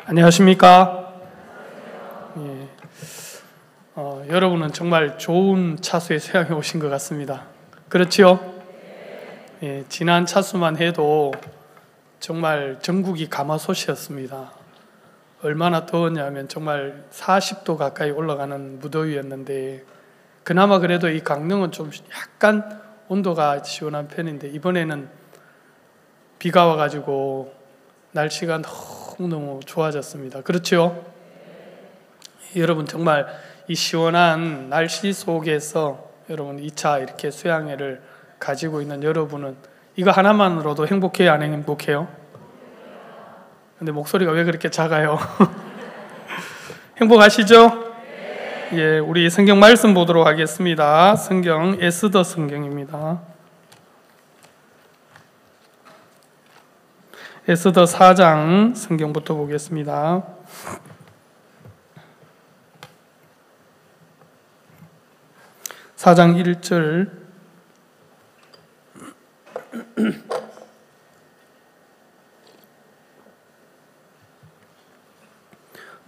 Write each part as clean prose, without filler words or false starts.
안녕하십니까? 예. 여러분은 정말 좋은 차수에 수양해 오신 것 같습니다. 그렇지요? 예, 지난 차수만 해도 정말 전국이 가마솥이었습니다. 얼마나 더웠냐면 정말 40도 가까이 올라가는 무더위였는데, 그나마 그래도 이 강릉은 좀 약간 온도가 시원한 편인데, 이번에는 비가 와가지고 날씨가 너무너무 좋아졌습니다. 그렇죠? 여러분 정말 이 시원한 날씨 속에서 여러분 2차 이렇게 수양회를 가지고 있는 여러분은 이거 하나만으로도 행복해요? 안 행복해요? 근데 목소리가 왜 그렇게 작아요? 행복하시죠? 예, 우리 성경 말씀 보도록 하겠습니다. 성경 에스더 성경입니다. 에스더 4장 성경부터 보겠습니다. (4장 1절)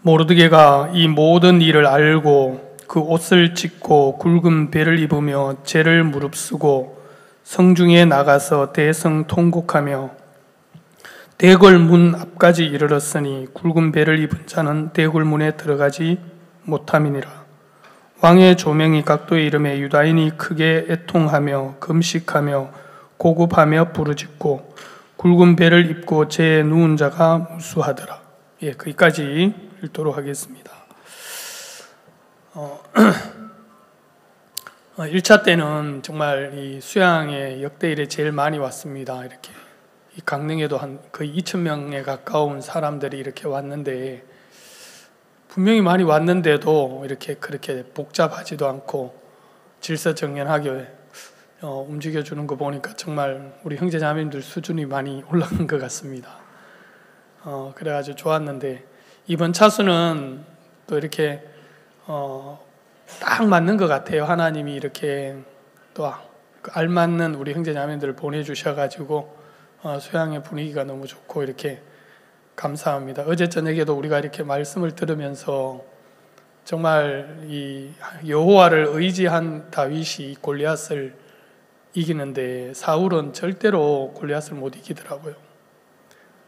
모르드게가 이 모든 일을 알고 그 옷을 찢고 굵은 베를 입으며 죄를 무릅쓰고 성중에 나가서 대성 통곡하며 대궐 문 앞까지 이르렀으니 굵은 베를 입은 자는 대궐 문에 들어가지 못함이니라. 왕의 조명이 각도에 이름에 유다인이 크게 애통하며 금식하며 고급하며 부르짖고 굵은 베를 입고 죄에 누운 자가 무수하더라. 예, 거기까지 읽도록 하겠습니다. 1차 때는 정말 이 수양에 역대 이래 제일 많이 왔습니다. 이렇게 이 강릉에도 한 거의 2,000명에 가까운 사람들이 이렇게 왔는데, 분명히 많이 왔는데도 이렇게 그렇게 복잡하지도 않고 질서정연하게 움직여주는 거 보니까 정말 우리 형제자매님들 수준이 많이 올라간 것 같습니다. 그래가지고 좋았는데, 이번 차수는 또 이렇게 딱 맞는 것 같아요. 하나님이 이렇게 또 알맞는 우리 형제자매님들을 보내주셔가지고 수양의 분위기가 너무 좋고 이렇게 감사합니다. 어제 저녁에도 우리가 이렇게 말씀을 들으면서 정말 이 여호와를 의지한 다윗이 골리앗을 이기는데 사울은 절대로 골리앗을 못 이기더라고요.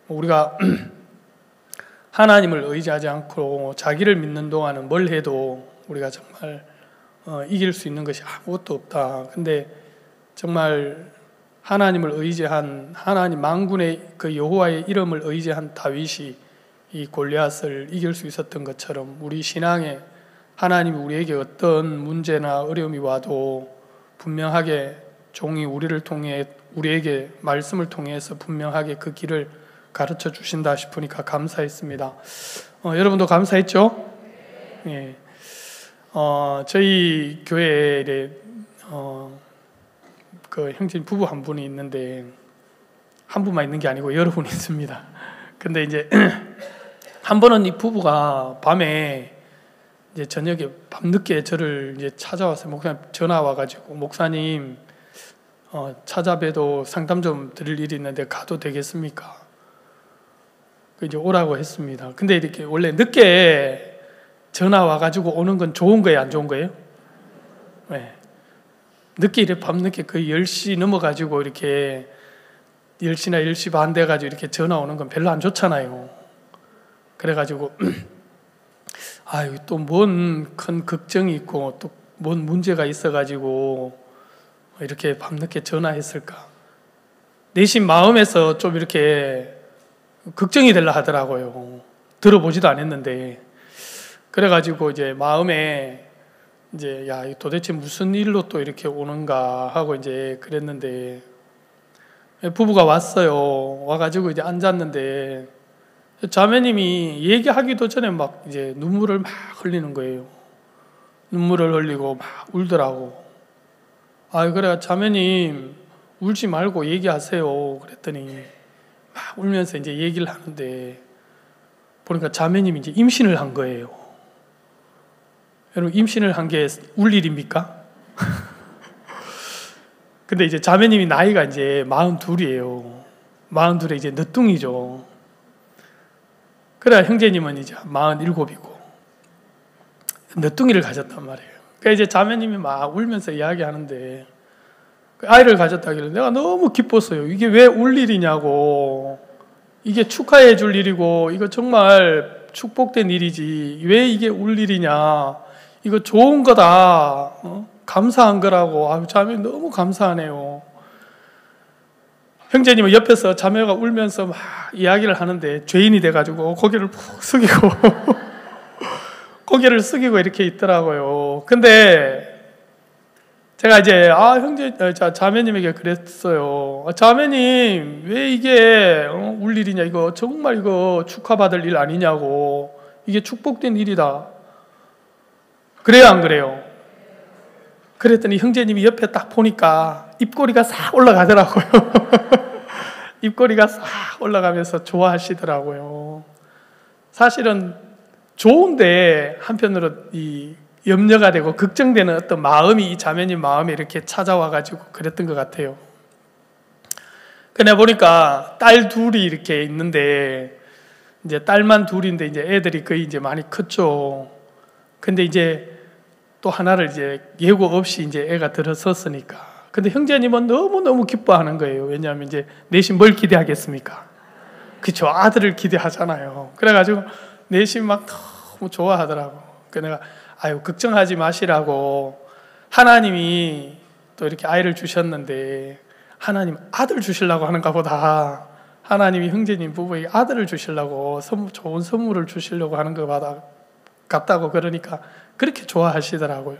우리가 하나님을 의지하지 않고 자기를 믿는 동안은 뭘 해도 우리가 정말 이길 수 있는 것이 아무것도 없다. 근데 정말 하나님을 의지한, 하나님 만군의 그 여호와의 이름을 의지한 다윗이 이 골리앗을 이길 수 있었던 것처럼 우리 신앙에 하나님이 우리에게 어떤 문제나 어려움이 와도 분명하게 종이 우리를 통해 우리에게 말씀을 통해서 분명하게 그 길을 가르쳐 주신다 싶으니까 감사했습니다. 여러분도 감사했죠? 예. 저희 교회에 그 형제님 부부 한 분이 있는데, 한 분만 있는 게 아니고 여러 분 있습니다. 근데 이제 한 번은 이 부부가 밤에 이제 저녁에 밤늦게 저를 이제 찾아와서 목사님 전화 와가지고, 목사님 찾아뵈도 상담 좀 드릴 일이 있는데 가도 되겠습니까? 이제 오라고 했습니다. 근데 이렇게 원래 늦게 전화 와가지고 오는 건 좋은 거예요, 안 좋은 거예요? 네. 늦게 이렇게 밤늦게 거의 10시 넘어가지고 이렇게 10시나 10시 반 돼가지고 이렇게 전화 오는 건 별로 안 좋잖아요. 그래가지고 아유, 또 뭔 큰 걱정이 있고 또 뭔 문제가 있어가지고 이렇게 밤늦게 전화했을까, 내심 마음에서 좀 이렇게 걱정이 되려 하더라고요. 들어보지도 않았는데. 그래가지고 이제 마음에 이제 야, 도대체 무슨 일로 또 이렇게 오는가 하고 이제 그랬는데, 부부가 왔어요. 와가지고 이제 앉았는데 자매님이 얘기하기도 전에 막 이제 눈물을 막 흘리는 거예요. 눈물을 흘리고 막 울더라고. 그래 자매님 울지 말고 얘기하세요. 그랬더니 막 울면서 이제 얘기를 하는데 보니까 자매님이 이제 임신을 한 거예요. 여러분, 임신을 한 게 울 일입니까? 근데 이제 자매님이 나이가 이제 42이에요. 42에 이제 늦둥이죠. 그래 형제님은 이제 47이고 늦둥이를 가졌단 말이에요. 그러니까 이제 자매님이 막 울면서 이야기하는데 그 아이를 가졌다길래 내가 너무 기뻤어요. 이게 왜 울 일이냐고. 이게 축하해 줄 일이고 이거 정말 축복된 일이지. 왜 이게 울 일이냐. 이거 좋은 거다. 감사한 거라고. 아유, 자매 너무 감사하네요. 형제님은 옆에서 자매가 울면서 막 이야기를 하는데 죄인이 돼가지고 고개를 푹 숙이고 고개를 숙이고 이렇게 있더라고요. 근데 제가 이제 자매님에게 그랬어요. 자매님 왜 이게 울 일이냐. 이거 정말 이거 축하받을 일 아니냐고. 이게 축복된 일이다. 그래요 안 그래요? 그랬더니 형제님이 옆에 딱 보니까 입꼬리가 싹 올라가더라고요. 입꼬리가 싹 올라가면서 좋아하시더라고요. 사실은 좋은데 한편으로 이 염려가 되고 걱정되는 어떤 마음이 이 자매님 마음에 이렇게 찾아와가지고 그랬던 것 같아요. 그냥 보니까 딸 둘이 이렇게 있는데 이제 딸만 둘인데 이제 애들이 거의 이제 많이 컸죠. 근데 이제 또 하나를 이제 예고 없이 이제 애가 들어섰으니까. 근데 형제님은 너무너무 기뻐하는 거예요. 왜냐하면 이제 내심 뭘 기대하겠습니까? 그쵸. 아들을 기대하잖아요. 그래가지고 내심 막 너무 좋아하더라고. 그래서 내가 아유, 걱정하지 마시라고. 하나님이 또 이렇게 아이를 주셨는데 하나님 아들 주시려고 하는가 보다. 하나님이 형제님 부부에게 아들을 주시려고 좋은 선물을 주시려고 하는 것 같다고 그러니까 그렇게 좋아하시더라고요.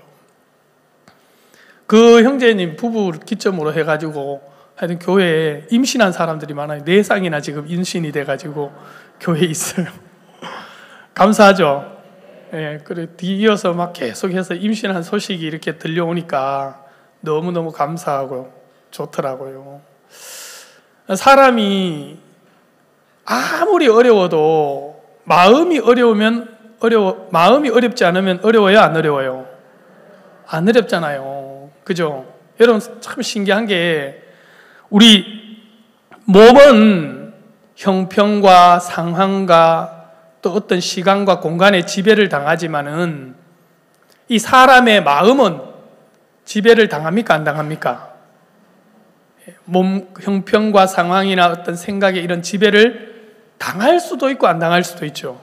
그 형제님 부부를 기점으로 해가지고 하여튼 교회에 임신한 사람들이 많아요. 4쌍이나 지금 임신이 돼가지고 교회에 있어요. 감사하죠? 예, 그래 뒤이어서 막 계속해서 임신한 소식이 이렇게 들려오니까 너무너무 감사하고 좋더라고요. 사람이 아무리 어려워도 마음이 어렵지 않으면 어려워요, 안 어려워요? 안 어렵잖아요. 그죠? 여러분 참 신기한 게 우리 몸은 형편과 상황과 또 어떤 시간과 공간에 지배를 당하지만은 이 사람의 마음은 지배를 당합니까? 안 당합니까? 몸 형편과 상황이나 어떤 생각에 이런 지배를 당할 수도 있고 안 당할 수도 있죠.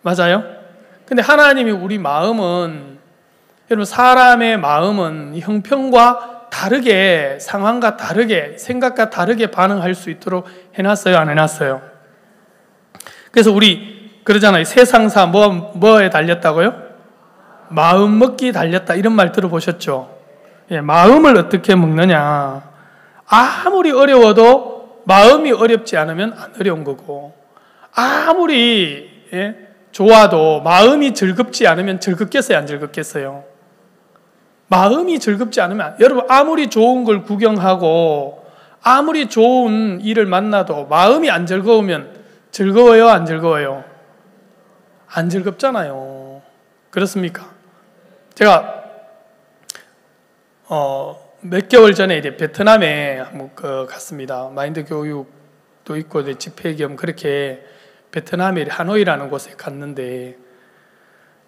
맞아요? 근데 하나님이 우리 마음은 여러분 사람의 마음은 형편과 다르게 상황과 다르게 생각과 다르게 반응할 수 있도록 해놨어요? 안 해놨어요? 그래서 우리 그러잖아요. 세상사 뭐에 달렸다고요? 마음 먹기 달렸다 이런 말 들어보셨죠? 예, 마음을 어떻게 먹느냐. 아무리 어려워도 마음이 어렵지 않으면 안 어려운 거고 아무리 좋아도 마음이 즐겁지 않으면 즐겁겠어요? 안 즐겁겠어요? 마음이 즐겁지 않으면 여러분 아무리 좋은 걸 구경하고 아무리 좋은 일을 만나도 마음이 안 즐거우면 즐거워요? 안 즐거워요? 안 즐겁잖아요. 그렇습니까? 제가 몇 개월 전에 이제 베트남에 한번 갔습니다. 마인드 교육도 있고 이제 집회 겸 그렇게 베트남의 하노이라는 곳에 갔는데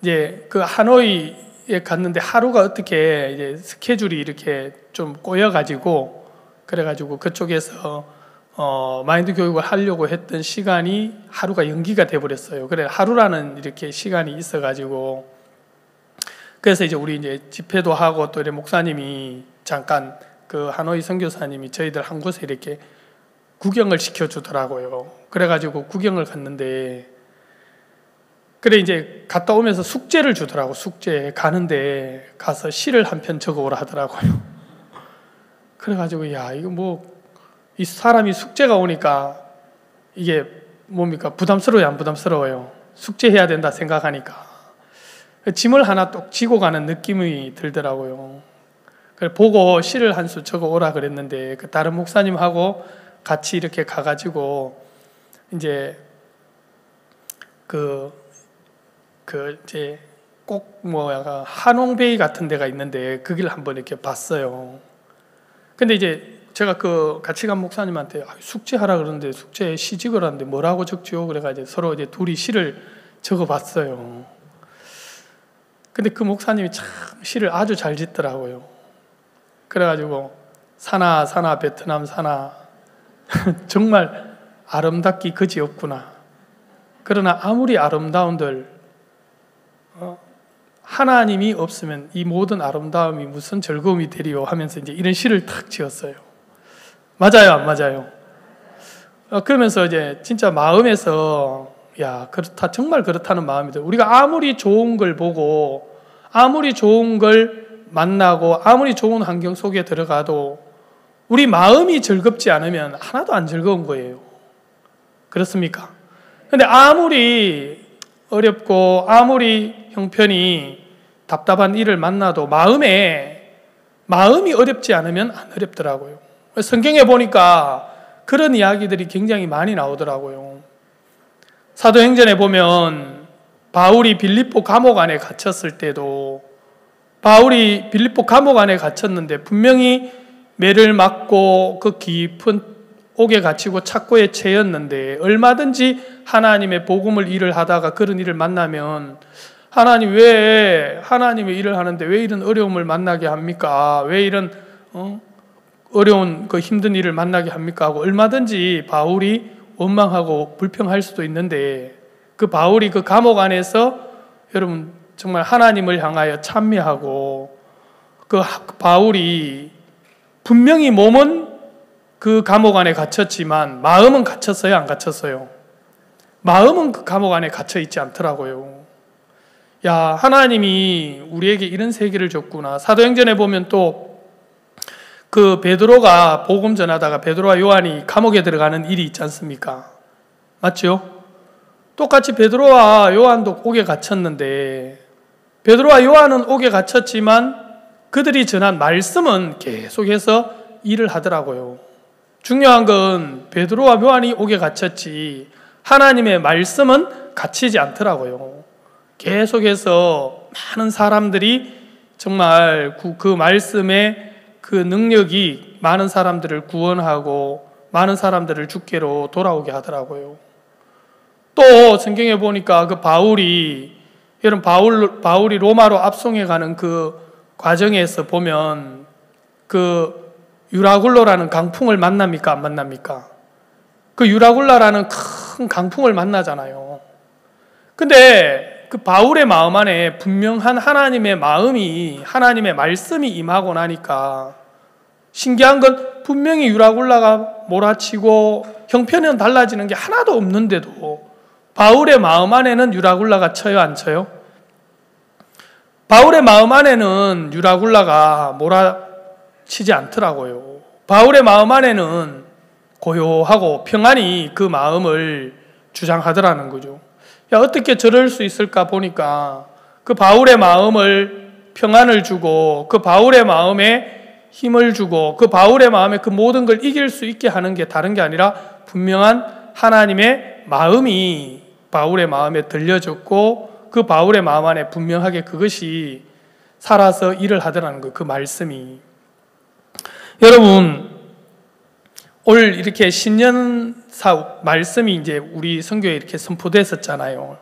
이제 그 하노이에 갔는데 하루가 어떻게 이제 스케줄이 이렇게 좀 꼬여가지고 그래가지고 그쪽에서 마인드 교육을 하려고 했던 시간이 하루가 연기가 돼버렸어요. 그래 하루라는 이렇게 시간이 있어가지고 그래서 이제 우리 이제 집회도 하고 또 이렇게 목사님이 잠깐 그 하노이 선교사님이 저희들 한 곳에 이렇게 구경을 시켜주더라고요. 그래가지고 구경을 갔는데 그래 이제 갔다 오면서 숙제를 주더라고. 숙제 가는데 가서 시를 한 편 적어오라 하더라고요. 그래가지고 야 이거 뭐 이 사람이 숙제가 오니까 이게 뭡니까 부담스러워요 안 부담스러워요? 숙제해야 된다 생각하니까 짐을 하나 똑 지고 가는 느낌이 들더라고요. 그래 보고 시를 한 수 적어오라 그랬는데 그 다른 목사님하고 같이 이렇게 가가지고 이제 이제 꼭 뭐 약간 한홍베이 같은 데가 있는데 거기를 한번 이렇게 봤어요. 근데 이제 제가 그 같이 간 목사님한테 숙제하라 그러는데 숙제에 시 적으라는데 뭐라고 적지요? 그래가지고 서로 이제 둘이 시를 적어봤어요. 근데 그 목사님이 참 시를 아주 잘 짓더라고요. 그래가지고 사나 사나 베트남 사나 정말 아름답기 그지없구나. 그러나 아무리 아름다운들 하나님이 없으면 이 모든 아름다움이 무슨 즐거움이 되리요 하면서 이제 이런 시를 탁 지었어요. 맞아요, 안 맞아요? 그러면서 이제 진짜 마음에서 야, 그렇다, 정말 그렇다는 마음이 들어요. 우리가 아무리 좋은 걸 보고 아무리 좋은 걸 만나고 아무리 좋은 환경 속에 들어가도 우리 마음이 즐겁지 않으면 하나도 안 즐거운 거예요. 그렇습니까? 근데 아무리 어렵고 아무리 형편이 답답한 일을 만나도 마음이 어렵지 않으면 안 어렵더라고요. 성경에 보니까 그런 이야기들이 굉장히 많이 나오더라고요. 사도행전에 보면 바울이 빌립보 감옥 안에 갇혔을 때도 바울이 빌립보 감옥 안에 갇혔는데 분명히 매를 맞고 그 깊은 옥에 갇히고 착고에 채였는데 얼마든지 하나님의 복음을 일을 하다가 그런 일을 만나면 하나님 왜 하나님의 일을 하는데 왜 이런 어려움을 만나게 합니까? 왜 이런 어려운 그 힘든 일을 만나게 합니까? 하고 얼마든지 바울이 원망하고 불평할 수도 있는데 그 바울이 그 감옥 안에서 여러분 정말 하나님을 향하여 찬미하고 그 바울이 분명히 몸은 그 감옥 안에 갇혔지만 마음은 갇혔어요? 안 갇혔어요? 마음은 그 감옥 안에 갇혀 있지 않더라고요. 야, 하나님이 우리에게 이런 세계를 줬구나. 사도행전에 보면 또 그 베드로가 복음 전하다가 베드로와 요한이 감옥에 들어가는 일이 있지 않습니까? 맞죠? 똑같이 베드로와 요한도 옥에 갇혔는데 베드로와 요한은 옥에 갇혔지만 그들이 전한 말씀은 계속해서 일을 하더라고요. 중요한 건 베드로와 요한이 옥에 갇혔지 하나님의 말씀은 갇히지 않더라고요. 계속해서 많은 사람들이 정말 그 말씀의 그 능력이 많은 사람들을 구원하고 많은 사람들을 주께로 돌아오게 하더라고요. 또 성경에 보니까 그 바울이 로마로 압송해 가는 그 과정에서 보면 그 유라굴로라는 강풍을 만납니까? 안 만납니까? 그 유라굴라라는 큰 강풍을 만나잖아요. 근데 그 바울의 마음 안에 분명한 하나님의 마음이, 하나님의 말씀이 임하고 나니까 신기한 건 분명히 유라굴라가 몰아치고 형편은 달라지는 게 하나도 없는데도 바울의 마음 안에는 유라굴라가 쳐요, 안 쳐요? 바울의 마음 안에는 유라굴라가 몰아치지 않더라고요. 바울의 마음 안에는 고요하고 평안이 그 마음을 주장하더라는 거죠. 야, 어떻게 저럴 수 있을까 보니까 그 바울의 마음을 평안을 주고 그 바울의 마음에 힘을 주고 그 바울의 마음에 그 모든 걸 이길 수 있게 하는 게 다른 게 아니라 분명한 하나님의 마음이 바울의 마음에 들려졌고 그 바울의 마음 안에 분명하게 그것이 살아서 일을 하더라는 거예요. 그 말씀이. 여러분, 올 이렇게 신년사 말씀이 이제 우리 선교에 이렇게 선포됐었잖아요.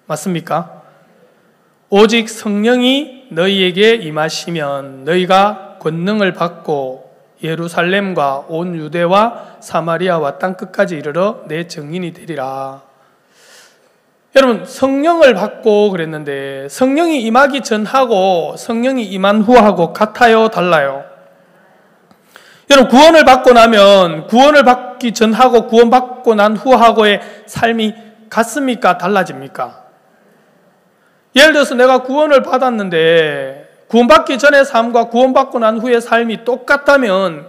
맞습니까? 오직 성령이 너희에게 임하시면 너희가 권능을 받고 예루살렘과 온 유대와 사마리아와 땅 끝까지 이르러 내 증인이 되리라. 여러분, 성령을 받고 그랬는데 성령이 임하기 전하고 성령이 임한 후하고 같아요, 달라요? 여러분, 구원을 받고 나면 구원을 받기 전하고 구원받고 난 후하고의 삶이 같습니까? 달라집니까? 예를 들어서 내가 구원을 받았는데 구원받기 전의 삶과 구원받고 난 후의 삶이 똑같다면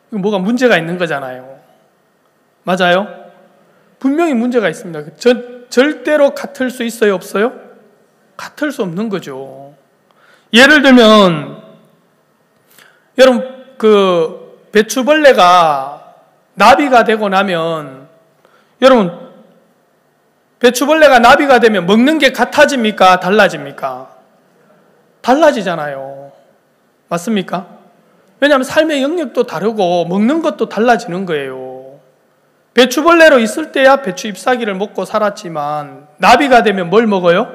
뭐가 문제가 있는 거잖아요. 맞아요? 분명히 문제가 있습니다. 절대로 같을 수 있어요, 없어요? 같을 수 없는 거죠. 예를 들면 여러분 그 배추벌레가 나비가 되고 나면 여러분 배추벌레가 나비가 되면 먹는 게 같아집니까? 달라집니까? 달라지잖아요. 맞습니까? 왜냐하면 삶의 영역도 다르고 먹는 것도 달라지는 거예요. 배추벌레로 있을 때야 배추 잎사귀를 먹고 살았지만 나비가 되면 뭘 먹어요?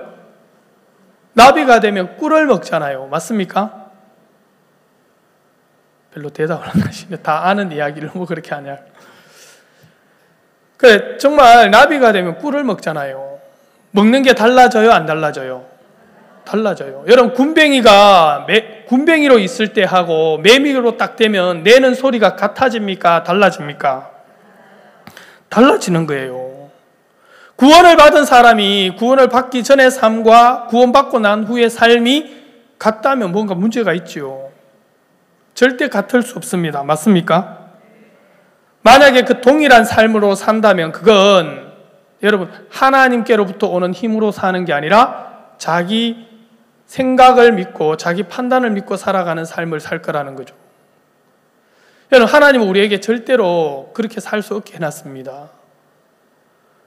나비가 되면 꿀을 먹잖아요. 맞습니까? 별로 대답을 안 하시네. 다 아는 이야기를 뭐 그렇게 하냐. 그래, 정말 나비가 되면 꿀을 먹잖아요. 먹는 게 달라져요? 안 달라져요? 달라져요. 여러분, 군뱅이로 있을 때 하고 매미로 딱 되면 내는 소리가 같아집니까? 달라집니까? 달라지는 거예요. 구원을 받은 사람이 구원을 받기 전의 삶과 구원받고 난 후의 삶이 같다면 뭔가 문제가 있죠. 절대 같을 수 없습니다. 맞습니까? 만약에 그 동일한 삶으로 산다면 그건 여러분 하나님께로부터 오는 힘으로 사는 게 아니라 자기 생각을 믿고 자기 판단을 믿고 살아가는 삶을 살 거라는 거죠. 여러분, 하나님은 우리에게 절대로 그렇게 살 수 없게 해놨습니다.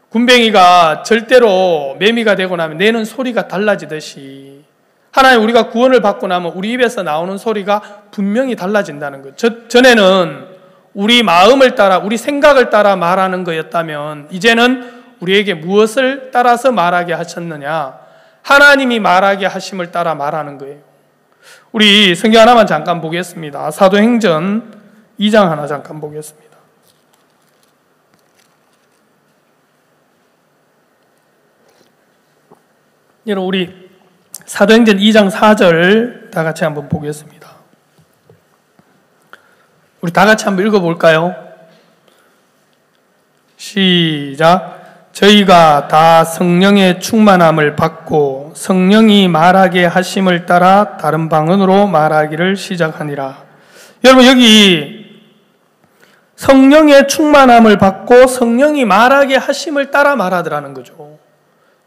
군뱅이가 절대로 매미가 되고 나면 내는 소리가 달라지듯이 하나님, 우리가 구원을 받고 나면 우리 입에서 나오는 소리가 분명히 달라진다는 거죠. 전에는 우리 마음을 따라, 우리 생각을 따라 말하는 거였다면 이제는 우리에게 무엇을 따라서 말하게 하셨느냐? 하나님이 말하게 하심을 따라 말하는 거예요. 우리 성경 하나만 잠깐 보겠습니다. 사도행전 2장 하나 잠깐 보겠습니다. 여러분, 우리 사도행전 2장 4절 다 같이 한번 보겠습니다. 우리 다 같이 한번 읽어볼까요? 시작. 저희가 다 성령의 충만함을 받고 성령이 말하게 하심을 따라 다른 방언으로 말하기를 시작하니라. 여러분, 여기 성령의 충만함을 받고 성령이 말하게 하심을 따라 말하더라는 거죠.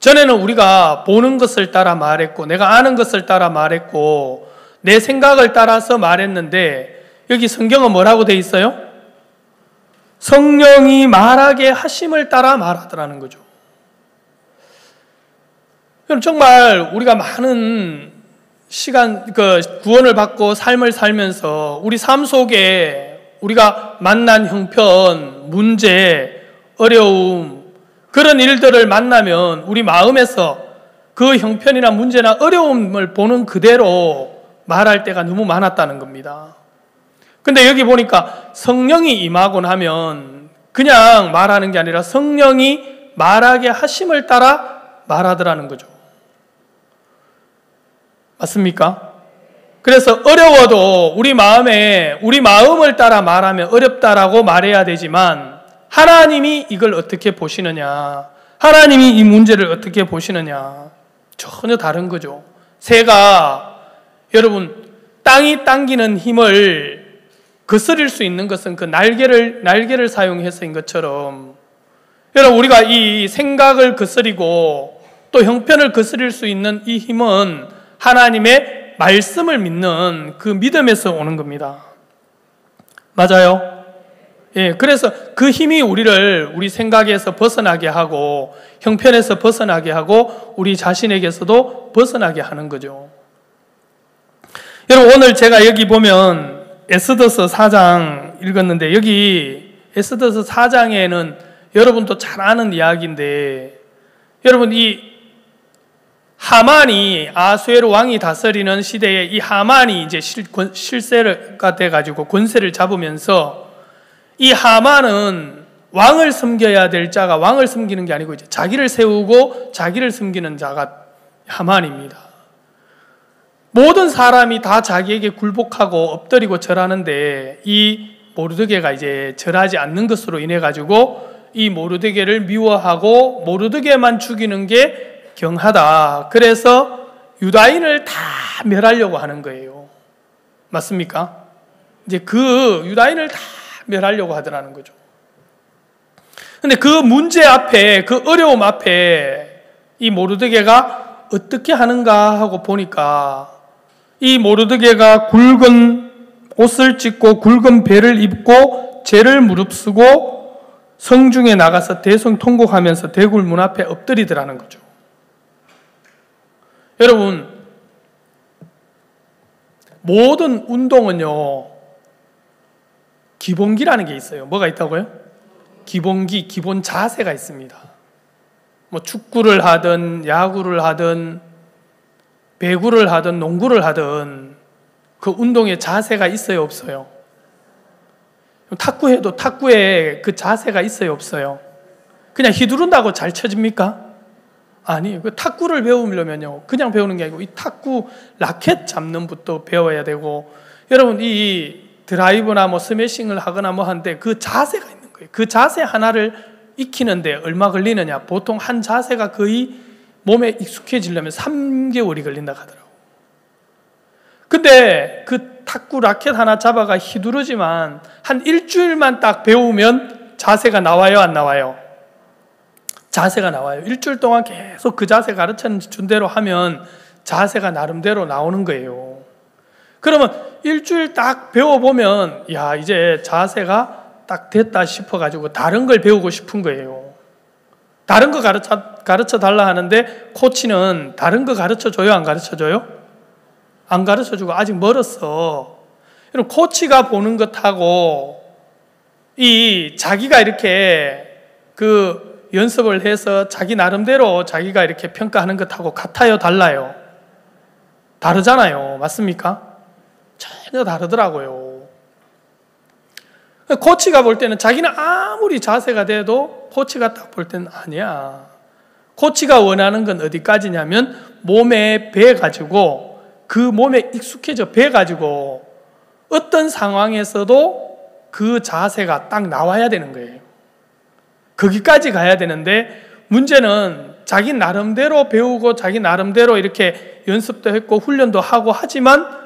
전에는 우리가 보는 것을 따라 말했고 내가 아는 것을 따라 말했고 내 생각을 따라서 말했는데 여기 성경은 뭐라고 돼 있어요? 성령이 말하게 하심을 따라 말하더라는 거죠. 그럼 정말 우리가 많은 시간, 구원을 받고 삶을 살면서 우리 삶 속에 우리가 만난 형편, 문제, 어려움, 그런 일들을 만나면 우리 마음에서 그 형편이나 문제나 어려움을 보는 그대로 말할 때가 너무 많았다는 겁니다. 근데 여기 보니까 성령이 임하곤 하면 그냥 말하는 게 아니라 성령이 말하게 하심을 따라 말하더라는 거죠. 맞습니까? 그래서 어려워도 우리 마음을 따라 말하면 어렵다라고 말해야 되지만 하나님이 이걸 어떻게 보시느냐, 하나님이 이 문제를 어떻게 보시느냐, 전혀 다른 거죠. 새가 여러분 땅이 당기는 힘을 거스릴 수 있는 것은 그 날개를 사용해서인 것처럼 여러분 우리가 이 생각을 거스리고 또 형편을 거스릴 수 있는 이 힘은 하나님의 말씀을 믿는 그 믿음에서 오는 겁니다. 맞아요? 예, 그래서 그 힘이 우리 생각에서 벗어나게 하고 형편에서 벗어나게 하고 우리 자신에게서도 벗어나게 하는 거죠. 여러분, 오늘 제가 여기 보면 에스더서 4장 읽었는데 여기 에스더서 4장에는 여러분도 잘 아는 이야기인데 여러분 이 하만이 아수에로 왕이 다스리는 시대에 이 하만이 이제 실세가 돼가지고 권세를 잡으면서 이 하만은 왕을 섬겨야 될 자가 왕을 섬기는 게 아니고 이제 자기를 세우고 자기를 섬기는 자가 하만입니다. 모든 사람이 다 자기에게 굴복하고 엎드리고 절하는데 이 모르드게가 이제 절하지 않는 것으로 인해 가지고 이 모르드게를 미워하고 모르드게만 죽이는 게 경하다. 그래서 유다인을 다 멸하려고 하는 거예요. 맞습니까? 이제 그 유다인을 다 멸하려고 하더라는 거죠. 근데 그 문제 앞에, 그 어려움 앞에 이 모르드게가 어떻게 하는가 하고 보니까 이 모르드게가 굵은 옷을 찢고 굵은 배를 입고 죄를 무릅쓰고 성중에 나가서 대성통곡하면서 대굴 문 앞에 엎드리더라는 거죠. 여러분, 모든 운동은요 기본기라는 게 있어요. 뭐가 있다고요? 기본기, 기본 자세가 있습니다. 뭐 축구를 하든 야구를 하든 배구를 하든 농구를 하든 그 운동의 자세가 있어요, 없어요? 탁구해도 탁구에 그 자세가 있어요, 없어요? 그냥 휘두른다고 잘 쳐집니까? 아니에요. 그 탁구를 배우려면요, 그냥 배우는 게 아니고 이 탁구 라켓 잡는 것도 배워야 되고, 여러분 이 드라이브나 뭐 스매싱을 하거나 뭐 하는데 그 자세가 있는 거예요. 그 자세 하나를 익히는데 얼마 걸리느냐? 보통 한 자세가 거의 몸에 익숙해지려면 3개월이 걸린다 하더라고요. 근데 그 탁구 라켓 하나 잡아가 휘두르지만 한 일주일만 딱 배우면 자세가 나와요, 안 나와요? 자세가 나와요. 일주일 동안 계속 그 자세 가르쳐 준 대로 하면 자세가 나름대로 나오는 거예요. 그러면 일주일 딱 배워보면 야, 이제 자세가 딱 됐다 싶어가지고 다른 걸 배우고 싶은 거예요. 다른 거 가르쳐 달라 하는데 코치는 다른 거 가르쳐 줘요, 안 가르쳐 줘요? 안 가르쳐 주고 아직 멀었어. 여러분, 코치가 보는 것하고 이 자기가 이렇게 그 연습을 해서 자기 나름대로 자기가 이렇게 평가하는 것하고 같아요, 달라요? 다르잖아요. 맞습니까? 전혀 다르더라고요. 코치가 볼 때는 자기는 아무리 자세가 돼도 코치가 딱 볼 때는 아니야. 코치가 원하는 건 어디까지냐면 몸에 배가지고 그 몸에 익숙해져 배가지고 어떤 상황에서도 그 자세가 딱 나와야 되는 거예요. 거기까지 가야 되는데 문제는 자기 나름대로 배우고 자기 나름대로 이렇게 연습도 했고 훈련도 하고 하지만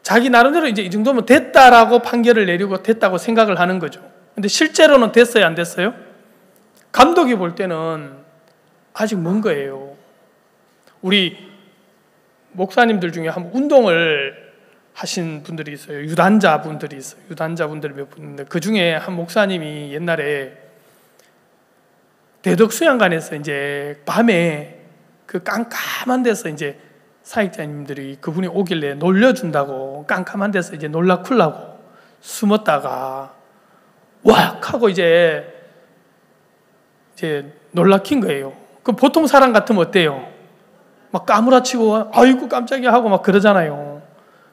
자기 나름대로 이제 이 정도면 됐다라고 판결을 내리고 됐다고 생각을 하는 거죠. 근데 실제로는 됐어요, 안 됐어요? 감독이 볼 때는 아직 먼 거예요. 우리 목사님들 중에 한 운동을 하신 분들이 있어요. 유단자분들이 있어요. 유단자분들이 몇 분인데 그 중에 한 목사님이 옛날에 대덕수양관에서 이제 밤에 그 깜깜한 데서 이제 사역자님들이 그분이 오길래 놀려준다고 깜깜한 데서 이제 놀라쿨라고 숨었다가 왁 하고 이제 놀라킨 거예요. 그 보통 사람 같으면 어때요? 막 까무라치고 아이고 깜짝이야 하고 막 그러잖아요.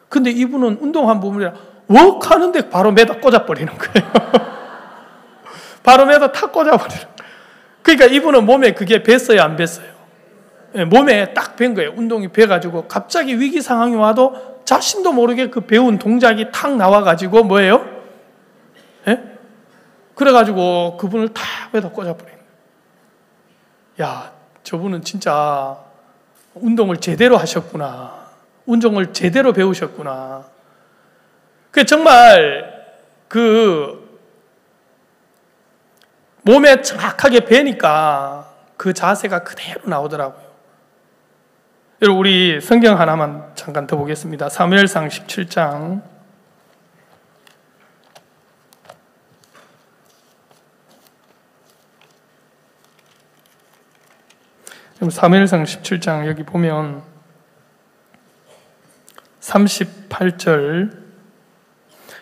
근데 이분은 운동한 부분이라 웍 하는데 바로 매다 꽂아버리는 거예요. 바로 매다 탁 꽂아버리는 거예요. 그러니까 이분은 몸에 그게 뱄어요, 안 뱄어요? 네, 몸에 딱 밴 거예요. 운동이 배가지고 갑자기 위기 상황이 와도 자신도 모르게 그 배운 동작이 탁 나와가지고 뭐예요? 네? 그래가지고 그분을 탁 매다 꽂아버리는 거예요. 야, 저분은 진짜 운동을 제대로 하셨구나. 운동을 제대로 배우셨구나. 그 정말 그 몸에 정확하게 배니까 그 자세가 그대로 나오더라고요. 여러분, 우리 성경 하나만 잠깐 더 보겠습니다. 사무엘상 17장. 사무엘상 17장 여기 보면 38절,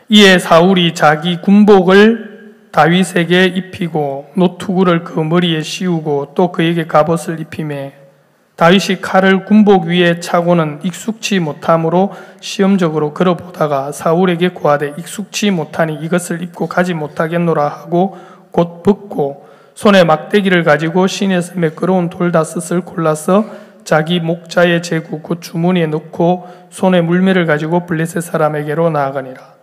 이에 사울이 자기 군복을 다윗에게 입히고 노투구를 그 머리에 씌우고 또 그에게 갑옷을 입히매 다윗이 칼을 군복 위에 차고는 익숙치 못함으로 시험적으로 걸어보다가 사울에게 고하되 익숙치 못하니 이것을 입고 가지 못하겠노라 하고 곧 벗고 손에 막대기를 가지고 시내에서 매끄러운 돌다섯을 골라서 자기 목자의 제구 곧 주머니에 넣고 손에 물매를 가지고 블레셋 사람에게로 나아가니라.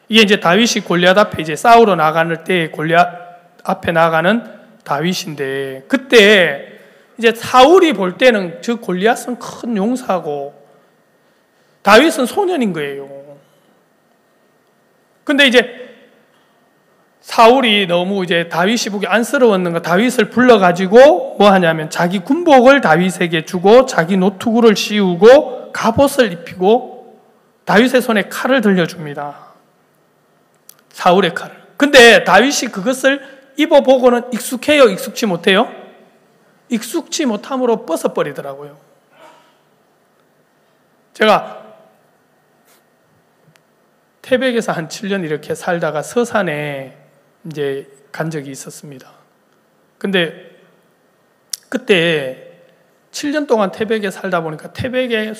이게 이제 다윗이 골리앗 앞에 이제 싸우러 나가는 때 골리앗 앞에 나가는 다윗인데, 그때 이제 사울이 볼 때는 저 골리앗은 큰 용사고 다윗은 소년인 거예요. 근데 이제 사울이 너무 이제 다윗이 보기 안쓰러웠는가 다윗을 불러가지고 뭐 하냐면 자기 군복을 다윗에게 주고 자기 노투구를 씌우고 갑옷을 입히고 다윗의 손에 칼을 들려줍니다. 사울의 칼을. 근데 다윗이 그것을 입어보고는 익숙해요, 익숙치 못해요? 익숙치 못함으로 벗어버리더라고요. 제가 태백에서 한 7년 이렇게 살다가 서산에 이제 간 적이 있었습니다. 근데 그때 7년 동안 태백에 살다 보니까 태백의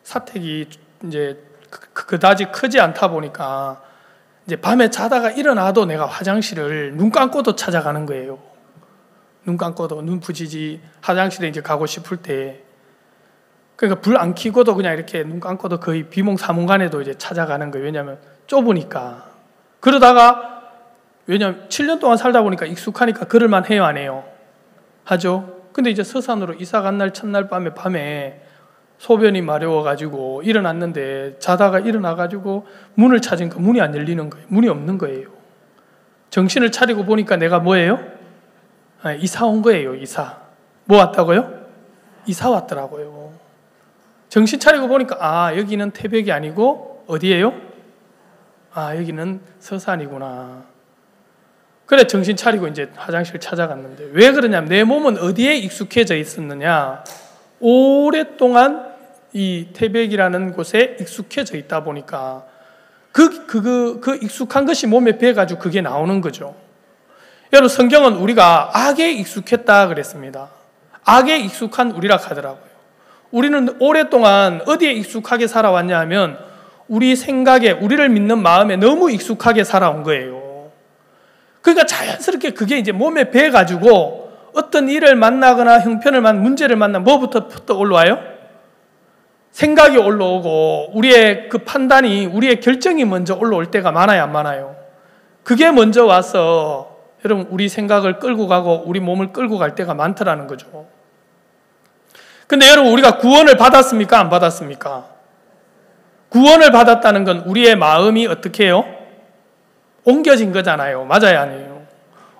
사택이 이제 그다지 크지 않다 보니까 이제 밤에 자다가 일어나도 내가 화장실을 눈 감고도 찾아가는 거예요. 눈 감고도 눈 부지지 화장실에 이제 가고 싶을 때, 그러니까 불 안 켜고도 그냥 이렇게 눈 감고도 거의 비몽사몽간에도 이제 찾아가는 거예요. 왜냐하면 좁으니까. 그러다가 왜냐하면 7년 동안 살다 보니까 익숙하니까 그럴만 해요, 안 해요? 하죠. 근데 이제 서산으로 이사 간 날 첫날 밤에 소변이 마려워가지고 일어났는데, 자다가 일어나가지고 문을 찾으니까 문이 안 열리는 거예요. 문이 없는 거예요. 정신을 차리고 보니까 내가 뭐예요? 이사 온 거예요. 이사. 뭐 왔다고요? 이사 왔더라고요. 정신 차리고 보니까 여기는 태백이 아니고 어디예요? 여기는 서산이구나. 그래 정신 차리고 이제 화장실 찾아갔는데, 왜 그러냐면 내 몸은 어디에 익숙해져 있었느냐? 오랫동안 이 태백이라는 곳에 익숙해져 있다 보니까 그 익숙한 것이 몸에 배가지고 그게 나오는 거죠. 여러분, 성경은 우리가 악에 익숙했다 그랬습니다. 악에 익숙한 우리라 하더라고요. 우리는 오랫동안 어디에 익숙하게 살아왔냐 하면 우리 생각에, 우리를 믿는 마음에 너무 익숙하게 살아온 거예요. 그러니까 자연스럽게 그게 이제 몸에 배가지고 어떤 일을 만나거나 형편을 문제를 만나면 뭐부터 올라와요? 생각이 올라오고 우리의 그 판단이, 우리의 결정이 먼저 올라올 때가 많아요, 안 많아요? 그게 먼저 와서 여러분 우리 생각을 끌고 가고 우리 몸을 끌고 갈 때가 많더라는 거죠. 근데 여러분, 우리가 구원을 받았습니까? 안 받았습니까? 구원을 받았다는 건 우리의 마음이 어떻게 해요? 옮겨진 거잖아요. 맞아요, 아니에요?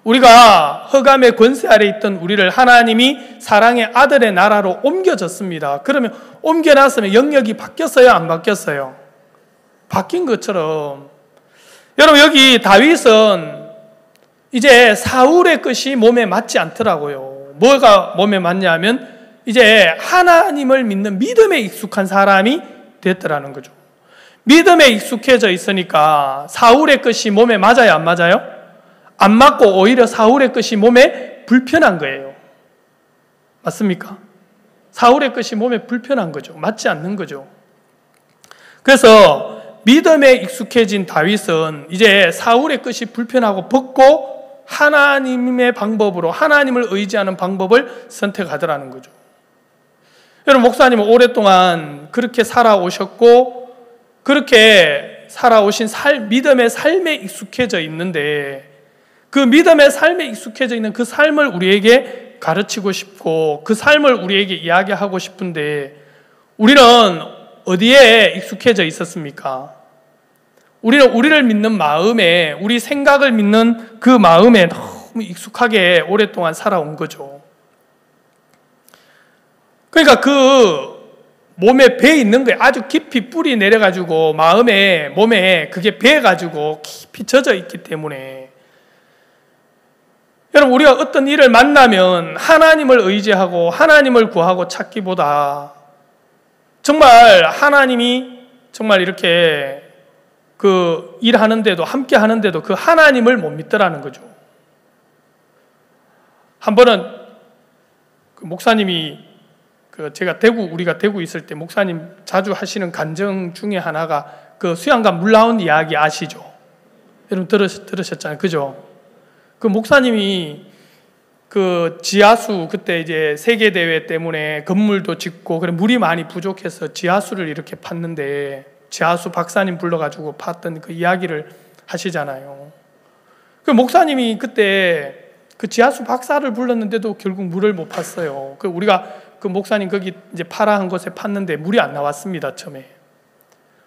우리가 흑암의 권세 아래 있던 우리를 하나님이 사랑의 아들의 나라로 옮겨졌습니다. 그러면 옮겨놨으면 영역이 바뀌었어요, 안 바뀌었어요? 바뀐 것처럼 여러분, 여기 다윗은 이제 사울의 것이 몸에 맞지 않더라고요. 뭐가 몸에 맞냐 하면 이제 하나님을 믿는 믿음에 익숙한 사람이 됐더라는 거죠. 믿음에 익숙해져 있으니까 사울의 것이 몸에 맞아요, 안 맞아요? 안 맞고 오히려 사울의 것이 몸에 불편한 거예요. 맞습니까? 사울의 것이 몸에 불편한 거죠. 맞지 않는 거죠. 그래서 믿음에 익숙해진 다윗은 이제 사울의 것이 불편하고 벗고 하나님의 방법으로, 하나님을 의지하는 방법을 선택하더라는 거죠. 여러분, 목사님은 오랫동안 그렇게 살아오셨고 그렇게 살아오신 믿음의 삶에 익숙해져 있는데, 그 믿음의 삶에 익숙해져 있는 그 삶을 우리에게 가르치고 싶고 그 삶을 우리에게 이야기하고 싶은데, 우리는 어디에 익숙해져 있었습니까? 우리는 우리를 믿는 마음에, 우리 생각을 믿는 그 마음에 너무 익숙하게 오랫동안 살아온 거죠. 그러니까 그 몸에 배 있는 거예요. 아주 깊이 뿌리 내려가지고 몸에 그게 배가지고 깊이 젖어 있기 때문에, 여러분, 우리가 어떤 일을 만나면 하나님을 의지하고 하나님을 구하고 찾기보다 정말 하나님이 정말 이렇게 그 일하는데도, 함께 하는데도 그 하나님을 못 믿더라는 거죠. 한 번은 그 목사님이 우리가 대구 있을 때 목사님 자주 하시는 간증 중에 하나가 그 수양관 물 나온 이야기 아시죠? 여러분 들으셨잖아요. 그죠? 그 목사님이 그 지하수, 그때 이제 세계대회 때문에 건물도 짓고 그래 물이 많이 부족해서 지하수를 이렇게 팠는데, 지하수 박사님 불러가지고 팠던 그 이야기를 하시잖아요. 그 목사님이 그때 그 지하수 박사를 불렀는데도 결국 물을 못 팠어요. 그 우리가 그 목사님 거기 이제 파라한 곳에 팠는데 물이 안 나왔습니다, 처음에.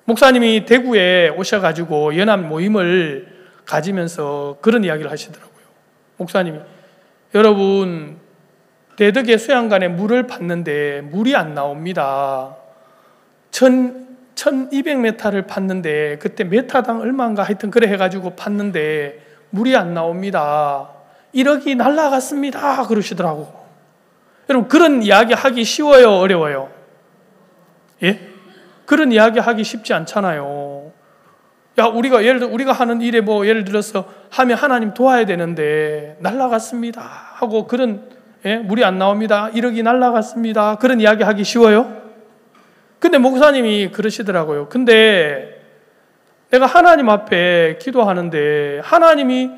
목사님이 대구에 오셔가지고 연합 모임을 가지면서 그런 이야기를 하시더라고요. 목사님이, 여러분, 대덕의 수양관에 물을 팠는데 물이 안 나옵니다. 1200m를 팠는데 그때 메타당 얼마인가 하여튼 그래 해가지고 팠는데 물이 안 나옵니다. 1억이 날라갔습니다. 그러시더라고. 여러분, 그런 이야기 하기 쉬워요, 어려워요? 예? 그런 이야기 하기 쉽지 않잖아요. 야, 우리가 하는 일에 뭐 예를 들어서 하면 하나님 도와야 되는데 날라갔습니다 하고 그런, 물이 안 나옵니다, 1억이 날라갔습니다, 그런 이야기 하기 쉬워요? 근데 목사님이 그러시더라고요. 근데 내가 하나님 앞에 기도하는데 하나님이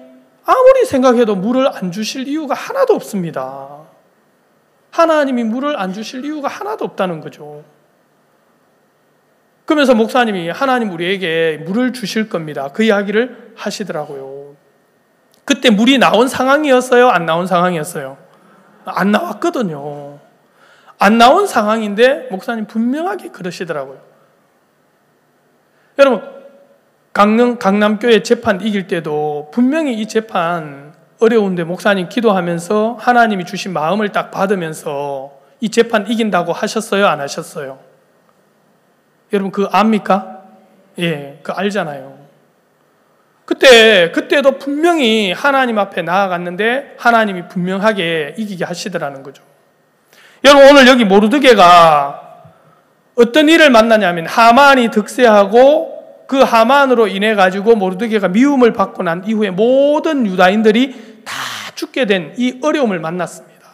아무리 생각해도 물을 안 주실 이유가 하나도 없습니다. 하나님이 물을 안 주실 이유가 하나도 없다는 거죠. 그러면서 목사님이 하나님 우리에게 물을 주실 겁니다, 그 이야기를 하시더라고요. 그때 물이 나온 상황이었어요? 안 나온 상황이었어요? 안 나왔거든요. 안 나온 상황인데 목사님 분명하게 그러시더라고요. 여러분, 강남교회 재판 이길 때도 분명히 이 재판 어려운데 목사님 기도하면서 하나님이 주신 마음을 딱 받으면서 이 재판 이긴다고 하셨어요? 안 하셨어요? 여러분 그거 압니까? 예, 그거 알잖아요. 그때도 분명히 하나님 앞에 나아갔는데 하나님이 분명하게 이기게 하시더라는 거죠. 여러분 오늘 여기 모르드게가 어떤 일을 만나냐면 하만이 득세하고 그 하만으로 인해 가지고 모르드게가 미움을 받고 난 이후에 모든 유다인들이 다 죽게 된 이 어려움을 만났습니다.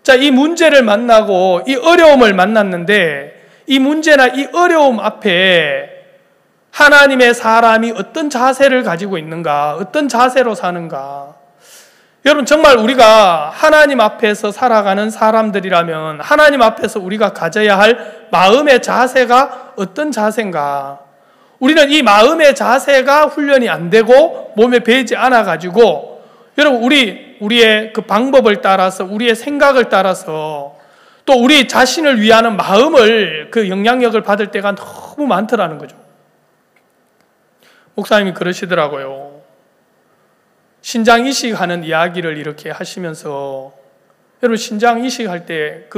자, 이 문제를 만나고 이 어려움을 만났는데 이 문제나 이 어려움 앞에 하나님의 사람이 어떤 자세를 가지고 있는가, 어떤 자세로 사는가. 여러분 정말 우리가 하나님 앞에서 살아가는 사람들이라면 하나님 앞에서 우리가 가져야 할 마음의 자세가 어떤 자세인가. 우리는 이 마음의 자세가 훈련이 안 되고 몸에 배이지 않아 가지고 여러분 우리의 그 방법을 따라서 우리의 생각을 따라서 또 우리 자신을 위하는 마음을 그 영향력을 받을 때가 너무 많더라는 거죠. 목사님이 그러시더라고요. 신장 이식하는 이야기를 이렇게 하시면서 여러분 신장 이식할 때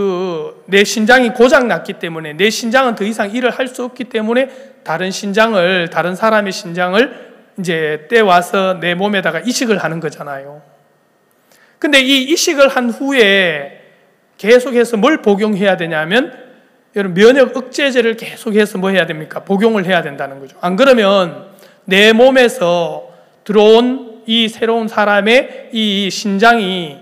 내 신장이 고장 났기 때문에 내 신장은 더 이상 일을 할 수 없기 때문에 다른 사람의 신장을 이제 떼와서 내 몸에다가 이식을 하는 거잖아요. 근데 이 이식을 한 후에 계속해서 뭘 복용해야 되냐면 여러분 면역 억제제를 계속해서 뭐 해야 됩니까? 복용을 해야 된다는 거죠. 안 그러면 내 몸에서 들어온 이 새로운 사람의 이 신장이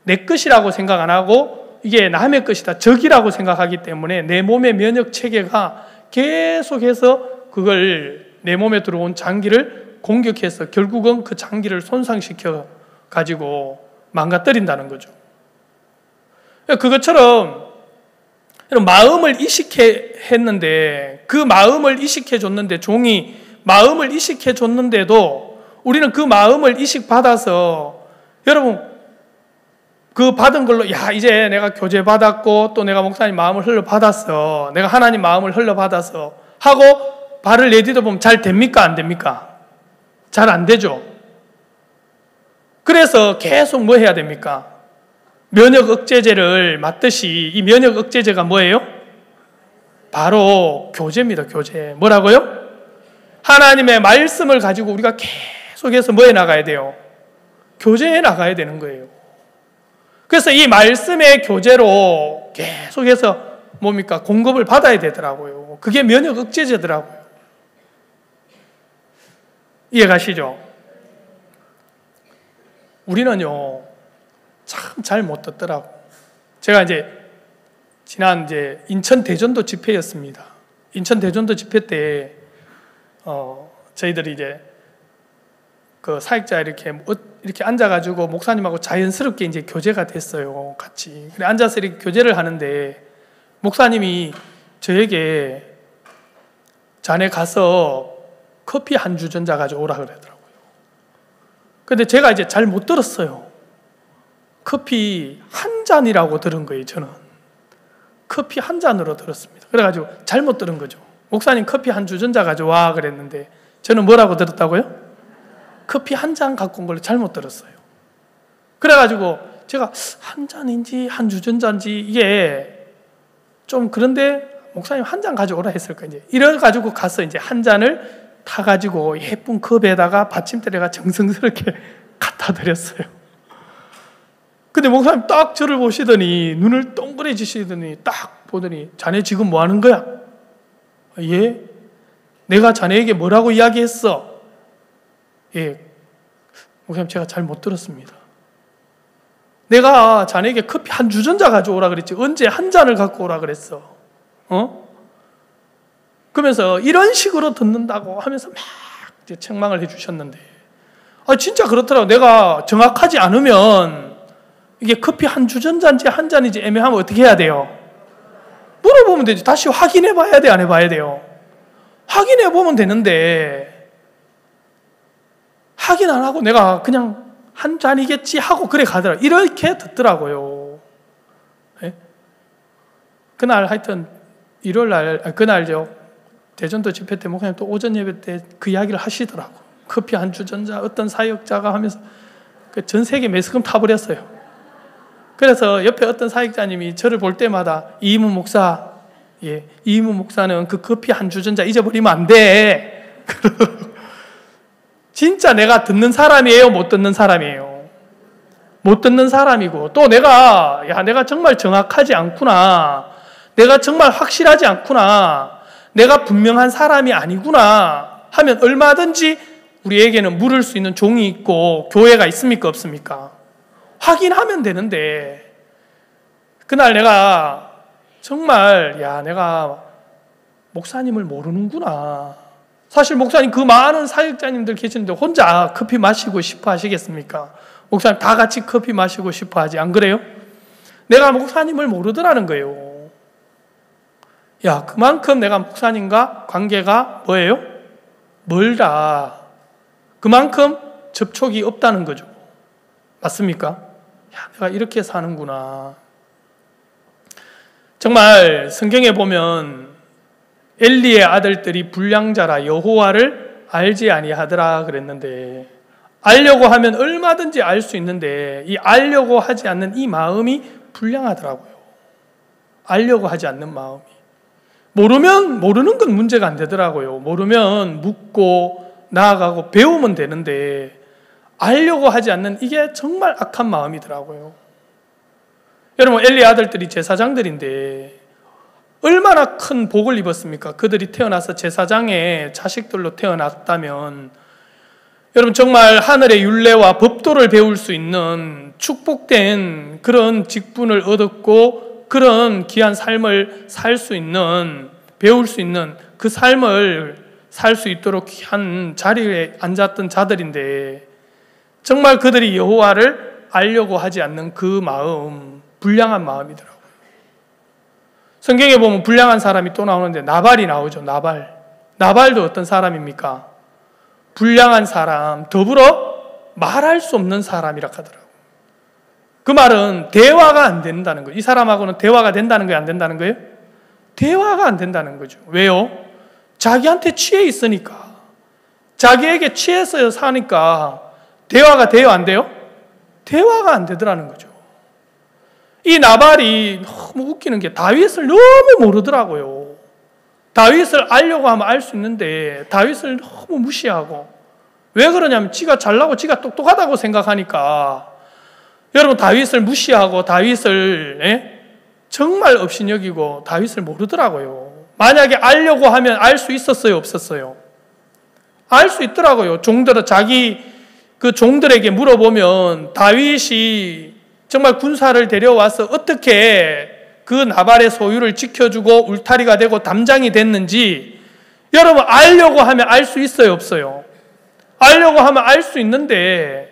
내 것이라고 생각 안 하고 이게 남의 것이다, 적이라고 생각하기 때문에 내 몸의 면역 체계가 계속해서 그걸 내 몸에 들어온 장기를 공격해서 결국은 그 장기를 손상시켜 가지고 망가뜨린다는 거죠. 그것처럼 마음을 이식했는데 그 마음을 이식해줬는데 종이 마음을 이식해줬는데도 우리는 그 마음을 이식받아서 여러분 그 받은 걸로 이제 내가 교제 받았고 또 내가 목사님 마음을 흘려받았어, 내가 하나님 마음을 흘려받아서 하고 발을 내디뎌 보면 잘 됩니까? 안 됩니까? 잘 안 되죠. 그래서 계속 뭐 해야 됩니까? 면역 억제제를 맞듯이 이 면역 억제제가 뭐예요? 바로 교제입니다. 교제. 뭐라고요? 하나님의 말씀을 가지고 우리가 계속해서 뭐 해 나가야 돼요? 교제해 나가야 되는 거예요. 그래서 이 말씀의 교제로 계속해서 뭡니까? 공급을 받아야 되더라고요. 그게 면역 억제제더라고요. 이해가시죠? 우리는요 참 잘 못 듣더라고. 제가 지난 인천 대전도 집회였습니다. 인천 대전도 집회 때 저희들이 그 사역자 이렇게 앉아가지고 목사님하고 자연스럽게 교제가 됐어요. 같이. 그래 앉아서 이렇게 교제를 하는데 목사님이 저에게 자네 가서 커피 한 주전자 가져오라 그러더라고요. 근데 제가 잘 못 들었어요. 커피 한 잔이라고 들은 거예요. 저는 커피 한 잔으로 들었습니다. 그래가지고 잘못 들은 거죠. 목사님 커피 한 주전자 가져와 그랬는데 저는 뭐라고 들었다고요? 커피 한 잔 갖고 온 걸로 잘못 들었어요. 그래가지고 제가 한 잔인지 한 주전자인지 이게 좀 그런데 목사님 한 잔 가져오라 했을까 이래가지고 가서 한 잔을 타가지고 예쁜 컵에다가 받침대에다가 정성스럽게 갖다 드렸어요. 근데 목사님 딱 저를 보시더니 눈을 동그래지시더니 딱 보더니 자네 지금 뭐 하는 거야? 예? 내가 자네에게 뭐라고 이야기했어? 예, 목사님 제가 잘 못 들었습니다. 내가 자네에게 커피 한 주전자 가져오라 그랬지 언제 한 잔을 갖고 오라 그랬어? 그러면서 이런 식으로 듣는다고 하면서 막 이제 책망을 해주셨는데, 진짜 그렇더라고. 내가 정확하지 않으면 이게 커피 한 주전자인지 한 잔인지 애매하면 어떻게 해야 돼요? 물어보면 되지. 다시 확인해 봐야 돼, 안 해봐야 돼요? 확인해 보면 되는데 확인 안 하고 내가 그냥 한 잔이겠지 하고 그래 가더라고요. 이렇게 듣더라고요. 네? 그날 하여튼 일요일날 그날죠. 대전도 집회 때 목사님 또 오전 예배 때 그 이야기를 하시더라고. 커피 한 주전자 어떤 사역자가 하면서 전 세계 매스컴 타버렸어요. 그래서 옆에 어떤 사역자님이 저를 볼 때마다 이임우 목사, 예, 이임우 목사는 그 커피 한 주전자 잊어버리면 안 돼. 진짜 내가 듣는 사람이에요, 못 듣는 사람이에요? 못 듣는 사람이고, 또 내가 정말 정확하지 않구나, 내가 정말 확실하지 않구나, 내가 분명한 사람이 아니구나 하면 얼마든지 우리에게는 물을 수 있는 종이 있고 교회가 있습니까, 없습니까? 확인하면 되는데, 그날 내가 정말 내가 목사님을 모르는구나. 사실 목사님 그 많은 사역자님들 계시는데 혼자 커피 마시고 싶어 하시겠습니까? 목사님 다 같이 커피 마시고 싶어 하지, 안 그래요? 내가 목사님을 모르더라는 거예요. 그만큼 내가 목사님과 관계가 뭐예요? 멀다. 그만큼 접촉이 없다는 거죠. 맞습니까? 내가 이렇게 사는구나. 정말 성경에 보면 엘리의 아들들이 불량자라 여호와를 알지 아니하더라 그랬는데, 알려고 하면 얼마든지 알 수 있는데 이 알려고 하지 않는 이 마음이 불량하더라고요. 알려고 하지 않는 마음이. 모르는 건 문제가 안 되더라고요. 모르면 묻고 나아가고 배우면 되는데 알려고 하지 않는 이게 정말 악한 마음이더라고요. 여러분, 엘리의 아들들이 제사장들인데 얼마나 큰 복을 입었습니까? 그들이 태어나서 제사장의 자식들로 태어났다면 여러분 정말 하늘의 율례와 법도를 배울 수 있는 축복된 그런 직분을 얻었고 그런 귀한 삶을 살 수 있는, 배울 수 있는 그 삶을 살 수 있도록 귀한 자리에 앉았던 자들인데 정말 그들이 여호와를 알려고 하지 않는 그 마음, 불량한 마음이더라고요. 성경에 보면 불량한 사람이 또 나오는데 나발이 나오죠. 나발도 어떤 사람입니까? 불량한 사람, 더불어 말할 수 없는 사람이라 하더라고요. 그 말은 대화가 안 된다는 거예요. 이 사람하고는 대화가 된다는 거예요, 안 된다는 거예요? 대화가 안 된다는 거죠. 왜요? 자기한테 취해 있으니까, 자기에게 취해서 사니까 대화가 돼요, 안 돼요? 대화가 안 되더라는 거죠. 이 나발이 너무 웃기는 게 다윗을 너무 모르더라고요. 다윗을 알려고 하면 알 수 있는데 다윗을 너무 무시하고, 왜 그러냐면 지가 잘나고 지가 똑똑하다고 생각하니까 여러분 다윗을 무시하고 다윗을 정말 업신여기고 다윗을 모르더라고요. 만약에 알려고 하면 알 수 있었어요, 없었어요? 알 수 있더라고요. 자기 그 종들에게 물어보면 다윗이 정말 군사를 데려와서 어떻게 그 나발의 소유를 지켜주고 울타리가 되고 담장이 됐는지 여러분 알려고 하면 알 수 있어요, 없어요? 알려고 하면 알 수 있는데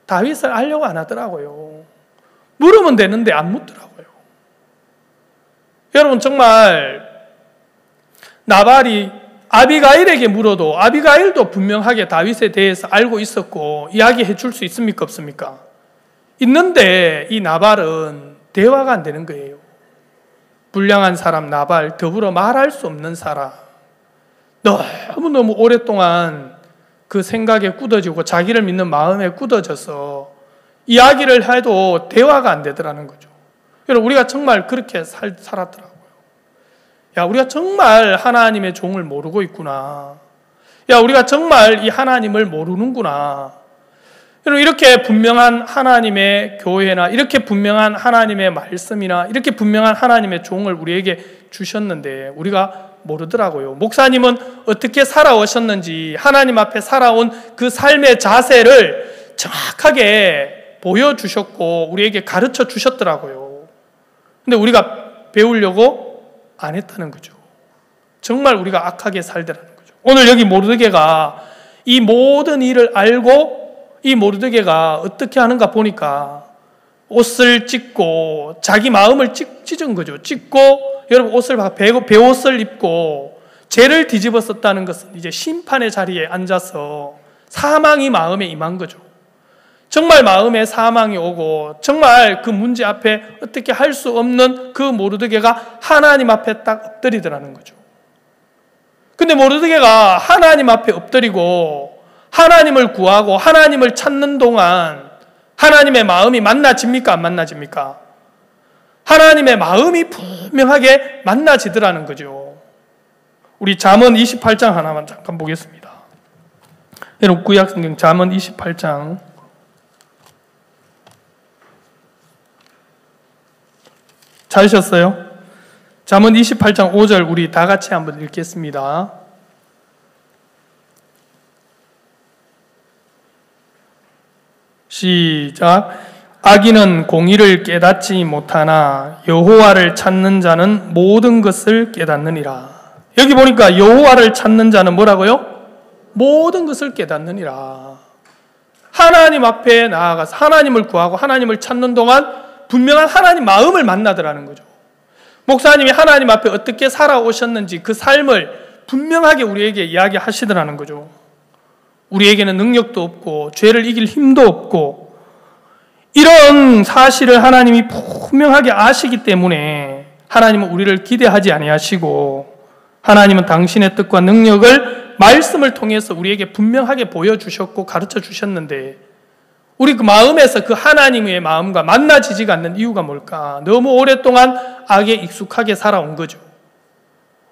다윗을 알려고 안 하더라고요. 물으면 되는데 안 묻더라고요. 여러분 정말 나발이 아비가일에게 물어도 아비가일도 분명하게 다윗에 대해서 알고 있었고 이야기해 줄 수 있습니까, 없습니까? 있는데 이 나발은 대화가 안 되는 거예요. 불량한 사람 나발, 더불어 말할 수 없는 사람, 너무너무 오랫동안 그 생각에 굳어지고 자기를 믿는 마음에 굳어져서 이야기를 해도 대화가 안 되더라는 거죠. 여러분 우리가 정말 그렇게 살았더라고요. 우리가 정말 하나님의 종을 모르고 있구나. 우리가 정말 이 하나님을 모르는구나. 여러분 이렇게 분명한 하나님의 교회나 이렇게 분명한 하나님의 말씀이나 이렇게 분명한 하나님의 종을 우리에게 주셨는데 우리가 모르더라고요. 목사님은 어떻게 살아오셨는지 하나님 앞에 살아온 그 삶의 자세를 정확하게 보여주셨고 우리에게 가르쳐 주셨더라고요. 근데 우리가 배우려고 안 했다는 거죠. 정말 우리가 악하게 살더라는 거죠. 오늘 여기 모르드게가 이 모든 일을 알고 이 모르드게가 어떻게 하는가 보니까 옷을 찢고 자기 마음을 찢은 거죠. 찢고 여러분 옷을 베옷을 입고 죄를 뒤집어 썼다는 것은 이제 심판의 자리에 앉아서 사망이 마음에 임한 거죠. 정말 마음에 사망이 오고 정말 그 문제 앞에 어떻게 할 수 없는 그 모르드게가 하나님 앞에 딱 엎드리더라는 거죠. 근데 모르드게가 하나님 앞에 엎드리고 하나님을 구하고 하나님을 찾는 동안 하나님의 마음이 만나집니까? 안 만나집니까? 하나님의 마음이 분명하게 만나지더라는 거죠. 우리 잠언 28장 하나만 잠깐 보겠습니다. 여러분 구약성경 잠언 28장 찾으셨어요? 잠언 28장 5절 우리 다 같이 한번 읽겠습니다. 시작. 악인은 공의를 깨닫지 못하나 여호와를 찾는 자는 모든 것을 깨닫느니라. 여기 보니까 여호와를 찾는 자는 뭐라고요? 모든 것을 깨닫느니라. 하나님 앞에 나아가서 하나님을 구하고 하나님을 찾는 동안 분명한 하나님 마음을 만나더라는 거죠. 목사님이 하나님 앞에 어떻게 살아오셨는지 그 삶을 분명하게 우리에게 이야기하시더라는 거죠. 우리에게는 능력도 없고 죄를 이길 힘도 없고 이런 사실을 하나님이 분명하게 아시기 때문에 하나님은 우리를 기대하지 아니하시고 하나님은 당신의 뜻과 능력을 말씀을 통해서 우리에게 분명하게 보여주셨고 가르쳐 주셨는데 우리 그 마음에서 그 하나님의 마음과 만나지지가 않는 이유가 뭘까? 너무 오랫동안 악에 익숙하게 살아온 거죠.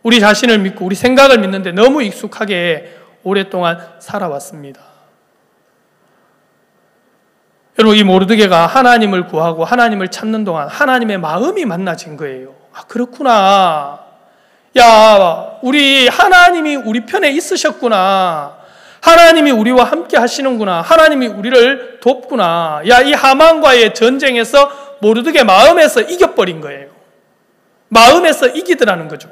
우리 자신을 믿고 우리 생각을 믿는데 너무 익숙하게 오랫동안 살아왔습니다. 여러분 이 모르드게가 하나님을 구하고 하나님을 찾는 동안 하나님의 마음이 만나진 거예요. 아 그렇구나. 야 우리 하나님이 우리 편에 있으셨구나. 하나님이 우리와 함께 하시는구나. 하나님이 우리를 돕구나. 야, 이 하만과의 전쟁에서 모르드게 마음에서 이겨버린 거예요. 마음에서 이기더라는 거죠.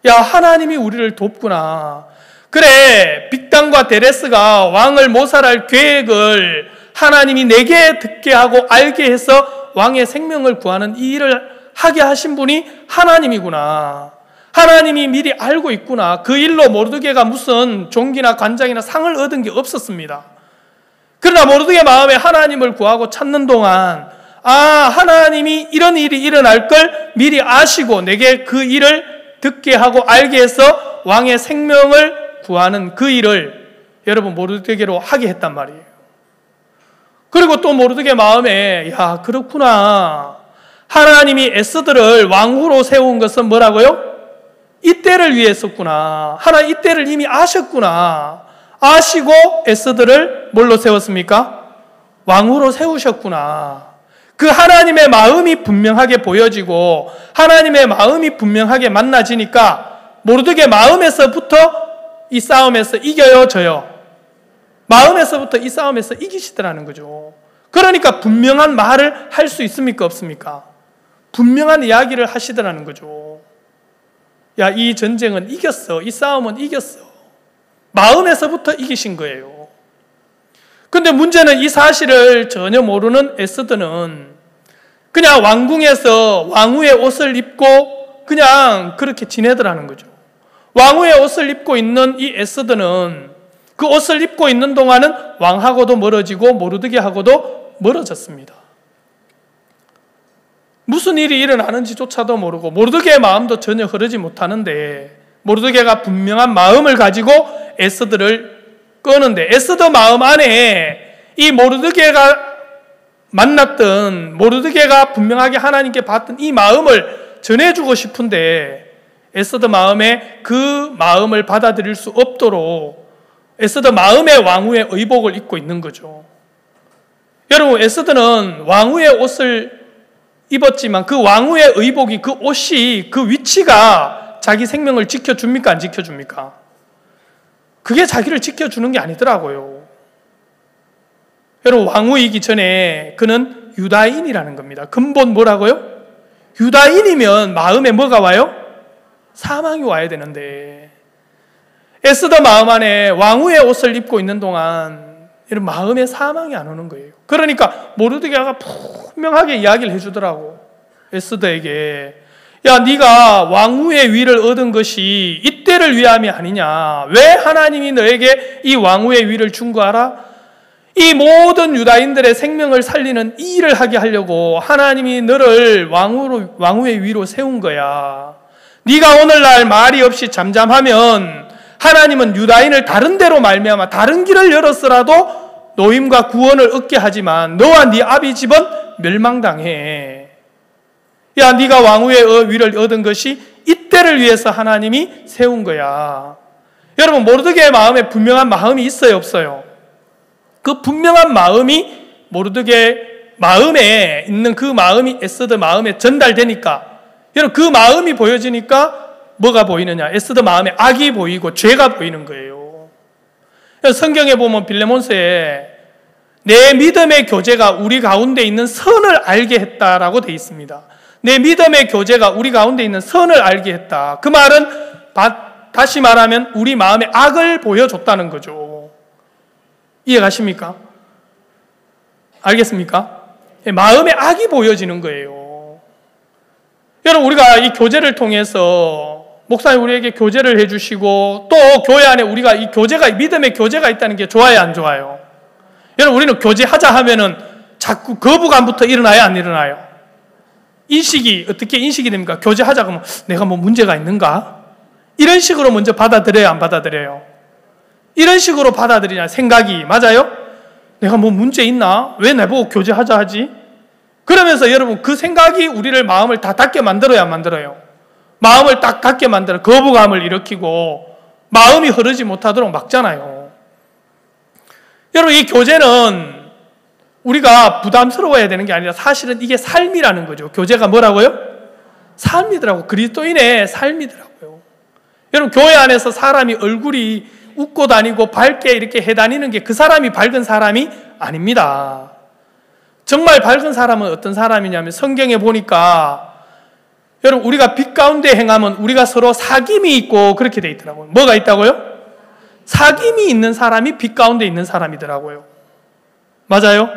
야, 하나님이 우리를 돕구나. 그래, 빅단과 데레스가 왕을 모살할 계획을 하나님이 내게 듣게 하고 알게 해서 왕의 생명을 구하는 이 일을 하게 하신 분이 하나님이구나. 하나님이 미리 알고 있구나. 그 일로 모르드게가 무슨 종기나 관장이나 상을 얻은 게 없었습니다. 그러나 모르드게 마음에 하나님을 구하고 찾는 동안 하나님이 이런 일이 일어날 걸 미리 아시고 내게 그 일을 듣게 하고 알게 해서 왕의 생명을 구하는 그 일을 여러분 모르드게로 하게 했단 말이에요. 그리고 또 모르드게 마음에 야 그렇구나. 하나님이 에스더를 왕후로 세운 것은 뭐라고요? 이때를 위해 했었구나. 하나님 이때를 이미 아셨구나. 아시고 에스더를 뭘로 세웠습니까? 왕후로 세우셨구나. 그 하나님의 마음이 분명하게 보여지고 하나님의 마음이 분명하게 만나지니까 모르드게 마음에서부터 이 싸움에서 이겨요, 져요? 마음에서부터 이 싸움에서 이기시더라는 거죠. 그러니까 분명한 말을 할 수 있습니까? 없습니까? 분명한 이야기를 하시더라는 거죠. 야, 이 전쟁은 이겼어. 이 싸움은 이겼어. 마음에서부터 이기신 거예요. 근데 문제는 이 사실을 전혀 모르는 에스더는 그냥 왕궁에서 왕후의 옷을 입고 그냥 그렇게 지내더라는 거죠. 왕후의 옷을 입고 있는 이 에스더는 그 옷을 입고 있는 동안은 왕하고도 멀어지고 모르드게하고도 멀어졌습니다. 무슨 일이 일어나는지조차도 모르고 모르드게의 마음도 전혀 흐르지 못하는데 모르드게가 분명한 마음을 가지고 에스더를 끄는데 에스더 마음 안에 이 모르드게가 만났던 모르드게가 분명하게 하나님께 받던 이 마음을 전해주고 싶은데 에스더 마음에 그 마음을 받아들일 수 없도록 에스더 마음의 왕후의 의복을 입고 있는 거죠. 여러분 에스더는 왕후의 옷을 입었지만 그 왕후의 의복이 그 옷이 그 위치가 자기 생명을 지켜줍니까? 안 지켜줍니까? 그게 자기를 지켜주는 게 아니더라고요. 여러분, 왕후이기 전에 그는 유다인이라는 겁니다. 근본 뭐라고요? 유다인이면 마음에 뭐가 와요? 사망이 와야 되는데, 에스더 마음 안에 왕후의 옷을 입고 있는 동안 이런 마음에 사망이 안 오는 거예요. 그러니까 모르드게가 분명하게 이야기를 해주더라고. 에스더에게, 야, 네가 왕후의 위를 얻은 것이 이때를 위함이 아니냐. 왜 하나님이 너에게 이 왕후의 위를 준 거 알아? 이 모든 유다인들의 생명을 살리는 이 일을 하게 하려고 하나님이 너를 왕후의 위로 세운 거야. 네가 오늘날 말이 없이 잠잠하면 하나님은 유다인을 다른 데로 말미암아 다른 길을 열었으라도 노임과 구원을 얻게 하지만 너와 네 아비 집은 멸망당해. 야, 네가 왕후의 위를 얻은 것이 이때를 위해서 하나님이 세운 거야. 여러분, 모르드게의 마음에 분명한 마음이 있어요, 없어요? 그 분명한 마음이 모르드게 마음에 있는 그 마음이 에스더 마음에 전달되니까, 여러분, 그 마음이 보여지니까 뭐가 보이느냐? 에스더 마음에 악이 보이고 죄가 보이는 거예요. 성경에 보면 빌레몬서에 내 믿음의 교제가 우리 가운데 있는 선을 알게 했다라고 되어 있습니다. 내 믿음의 교제가 우리 가운데 있는 선을 알게 했다. 그 말은 다시 말하면 우리 마음에 악을 보여줬다는 거죠. 이해가십니까? 알겠습니까? 마음에 악이 보여지는 거예요. 여러분, 우리가 이 교제를 통해서 목사님 우리에게 교제를 해주시고 또 교회 안에 우리가 이 교제가, 믿음의 교제가 있다는 게 좋아요, 안 좋아요? 여러분, 우리는 교제하자 하면은 자꾸 거부감부터 일어나요, 안 일어나요? 인식이 어떻게 인식이 됩니까? 교제하자 그러면 내가 뭐 문제가 있는가? 이런 식으로 먼저 받아들여요, 안 받아들여요? 이런 식으로 받아들이냐, 생각이. 맞아요? 내가 뭐 문제 있나? 왜 나보고 교제하자 하지? 그러면서 여러분, 그 생각이 우리를 마음을 다 닫게 만들어요, 안 만들어요? 마음을 딱 닫게 만들어 거부감을 일으키고 마음이 흐르지 못하도록 막잖아요. 여러분, 이 교제는 우리가 부담스러워야 되는 게 아니라 사실은 이게 삶이라는 거죠. 교제가 뭐라고요? 삶이더라고. 그리스도인의 삶이더라고요. 여러분, 교회 안에서 사람이 얼굴이 웃고 다니고 밝게 이렇게 해다니는 게 그 사람이 밝은 사람이 아닙니다. 정말 밝은 사람은 어떤 사람이냐면 성경에 보니까 여러분, 우리가 빛 가운데 행하면 우리가 서로 사귐이 있고 그렇게 돼 있더라고요. 뭐가 있다고요? 사귐이 있는 사람이 빛 가운데 있는 사람이더라고요. 맞아요?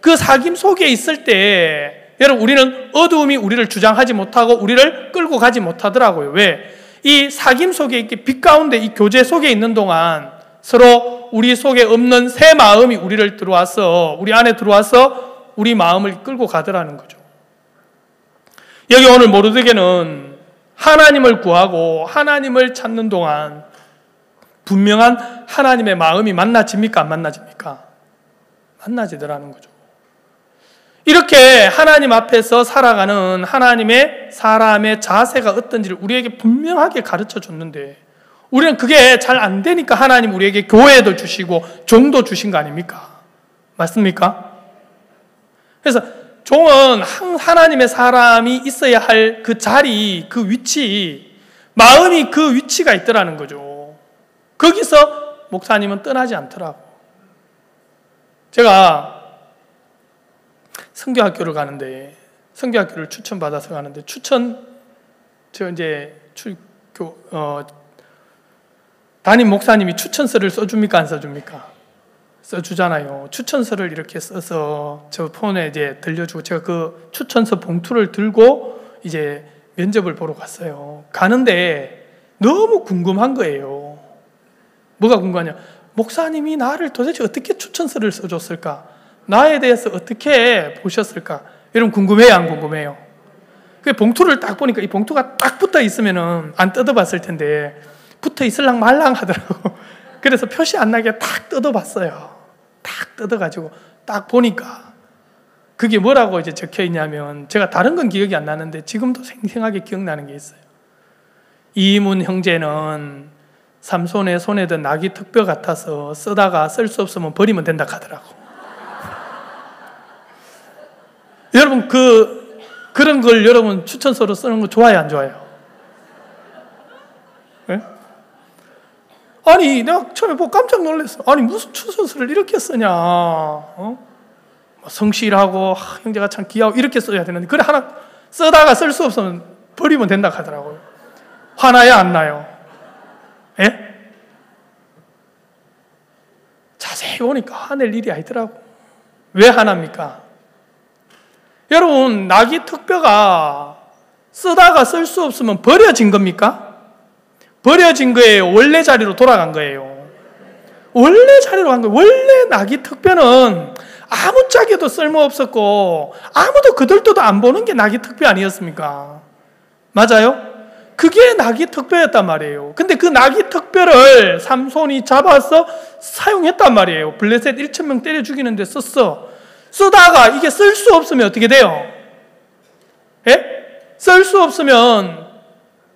그 사귐 속에 있을 때 여러분, 우리는 어두움이 우리를 주장하지 못하고 우리를 끌고 가지 못하더라고요. 왜? 이 사귐 속에 있게 빛 가운데 이 교제 속에 있는 동안 서로 우리 속에 없는 새 마음이 우리를 들어와서, 우리 안에 들어와서 우리 마음을 끌고 가더라는 거죠. 여기 오늘 모르드게는 하나님을 구하고 하나님을 찾는 동안 분명한 하나님의 마음이 만나집니까? 안 만나집니까? 만나지더라는 거죠. 이렇게 하나님 앞에서 살아가는 하나님의 사람의 자세가 어떤지를 우리에게 분명하게 가르쳐 줬는데 우리는 그게 잘 안 되니까 하나님 우리에게 교회도 주시고 종도 주신 거 아닙니까? 맞습니까? 그래서 종은 하나님의 사람이 있어야 할 그 자리, 그 위치, 마음이 그 위치가 있더라는 거죠. 거기서 목사님은 떠나지 않더라고. 제가 선교학교를 가는데, 선교학교를 추천받아서 가는데, 담임 목사님이 추천서를 써줍니까? 안 써줍니까? 써주잖아요. 추천서를 이렇게 써서 저 폰에 이제 들려주고, 제가 그 추천서 봉투를 들고 이제 면접을 보러 갔어요. 가는데 너무 궁금한 거예요. 뭐가 궁금하냐? 목사님이 나를 도대체 어떻게 추천서를 써줬을까? 나에 대해서 어떻게 보셨을까? 여러분, 궁금해요, 안 궁금해요? 그 봉투를 딱 보니까 이 봉투가 딱 붙어 있으면은 안 뜯어봤을 텐데 붙어 있을랑 말랑 하더라고. 그래서 표시 안 나게 딱 뜯어봤어요. 딱 뜯어가지고 딱 보니까 그게 뭐라고 이제 적혀 있냐면, 제가 다른 건 기억이 안 나는데 지금도 생생하게 기억나는 게 있어요. 이문 형제는 삼손의 손에 든 낙이 턱뼈 같아서 쓰다가 쓸 수 없으면 버리면 된다 하더라고. 여러분, 그런 걸 여러분 추천서로 쓰는 거 좋아요, 안 좋아요? 아니 내가 처음에 보고 깜짝 놀랐어. 아니 무슨 추선서를 이렇게 쓰냐. 성실하고 형제가 참 귀하고 이렇게 써야 되는데 그래 하나 쓰다가 쓸 수 없으면 버리면 된다 하더라고요. 화나요 안 나요? 예? 자세히 보니까 화낼 일이 아니더라고. 왜 화납니까? 여러분 낙이 턱뼈가 쓰다가 쓸 수 없으면 버려진 겁니까? 버려진 거예요? 원래 자리로 돌아간 거예요? 원래 자리로 간 거예요. 원래 낙이 턱뼈는 아무짝에도 쓸모없었고 아무도 그들도 안 보는 게 낙이 턱뼈 아니었습니까? 맞아요? 그게 낙이 턱뼈였단 말이에요. 근데 그 낙이 턱뼈를 삼손이 잡아서 사용했단 말이에요. 블레셋 1,000명 때려 죽이는데 썼어. 쓰다가 이게 쓸 수 없으면 어떻게 돼요? 예? 쓸 수 없으면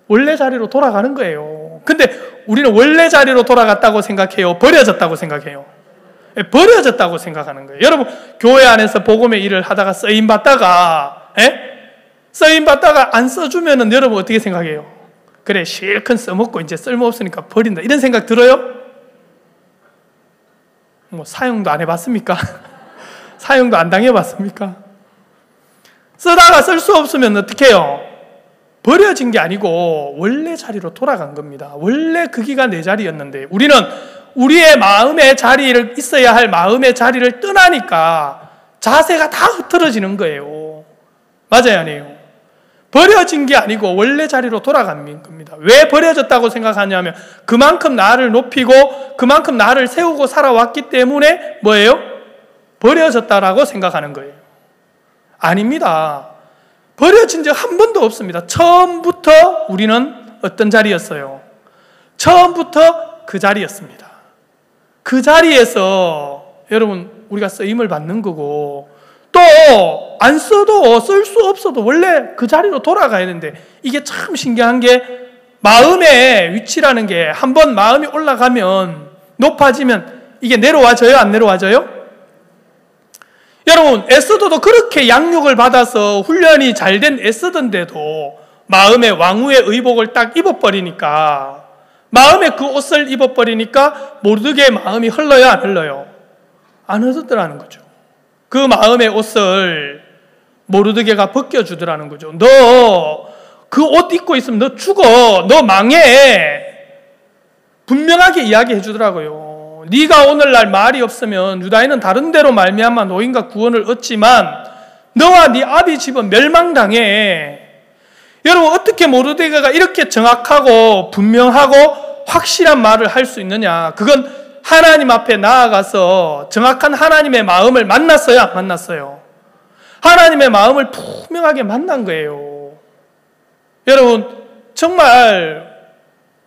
원래 자리로 돌아가는 거예요. 근데 우리는 원래 자리로 돌아갔다고 생각해요? 버려졌다고 생각해요? 예, 버려졌다고 생각하는 거예요. 여러분 교회 안에서 복음의 일을 하다가 쓰임받다가 쓰임받다가 안 써주면은 여러분 어떻게 생각해요? 그래 실컷 써먹고 이제 쓸모없으니까 버린다 이런 생각 들어요? 뭐 사용도 안 해봤습니까? 사용도 안 당해봤습니까? 쓰다가 쓸 수 없으면 어떻게 해요? 버려진 게 아니고 원래 자리로 돌아간 겁니다. 원래 그 기가 내 자리였는데 우리는 우리의 마음의 자리를 있어야 할 마음의 자리를 떠나니까 자세가 다 흐트러지는 거예요. 맞아요, 아니에요? 버려진 게 아니고 원래 자리로 돌아간 겁니다. 왜 버려졌다고 생각하냐면 그만큼 나를 높이고 그만큼 나를 세우고 살아왔기 때문에 뭐예요? 버려졌다라고 생각하는 거예요. 아닙니다. 버려진 적 한 번도 없습니다. 처음부터 우리는 어떤 자리였어요? 처음부터 그 자리였습니다. 그 자리에서 여러분 우리가 쓰임을 받는 거고 또 안 써도 쓸 수 없어도 원래 그 자리로 돌아가야 되는데 이게 참 신기한 게 마음의 위치라는 게 한번 마음이 올라가면 높아지면 이게 내려와져요? 안 내려와져요? 여러분 에스더도 그렇게 양육을 받아서 훈련이 잘 된 에스더인데도 마음의 왕후의 의복을 딱 입어버리니까 마음의 그 옷을 입어버리니까 모르드게의 마음이 흘러요? 안 흘러요? 안 흐르더라는 거죠. 그 마음의 옷을 모르드게가 벗겨주더라는 거죠. 너 그 옷 입고 있으면 너 죽어. 너 망해. 분명하게 이야기해 주더라고요. 네가 오늘날 말이 없으면 유다인은 다른 데로 말미암아 노인과 구원을 얻지만 너와 네 아비 집은 멸망당해. 여러분 어떻게 모르드게가 이렇게 정확하고 분명하고 확실한 말을 할 수 있느냐? 그건 하나님 앞에 나아가서 정확한 하나님의 마음을 만났어요? 안 만났어요? 하나님의 마음을 분명하게 만난 거예요. 여러분 정말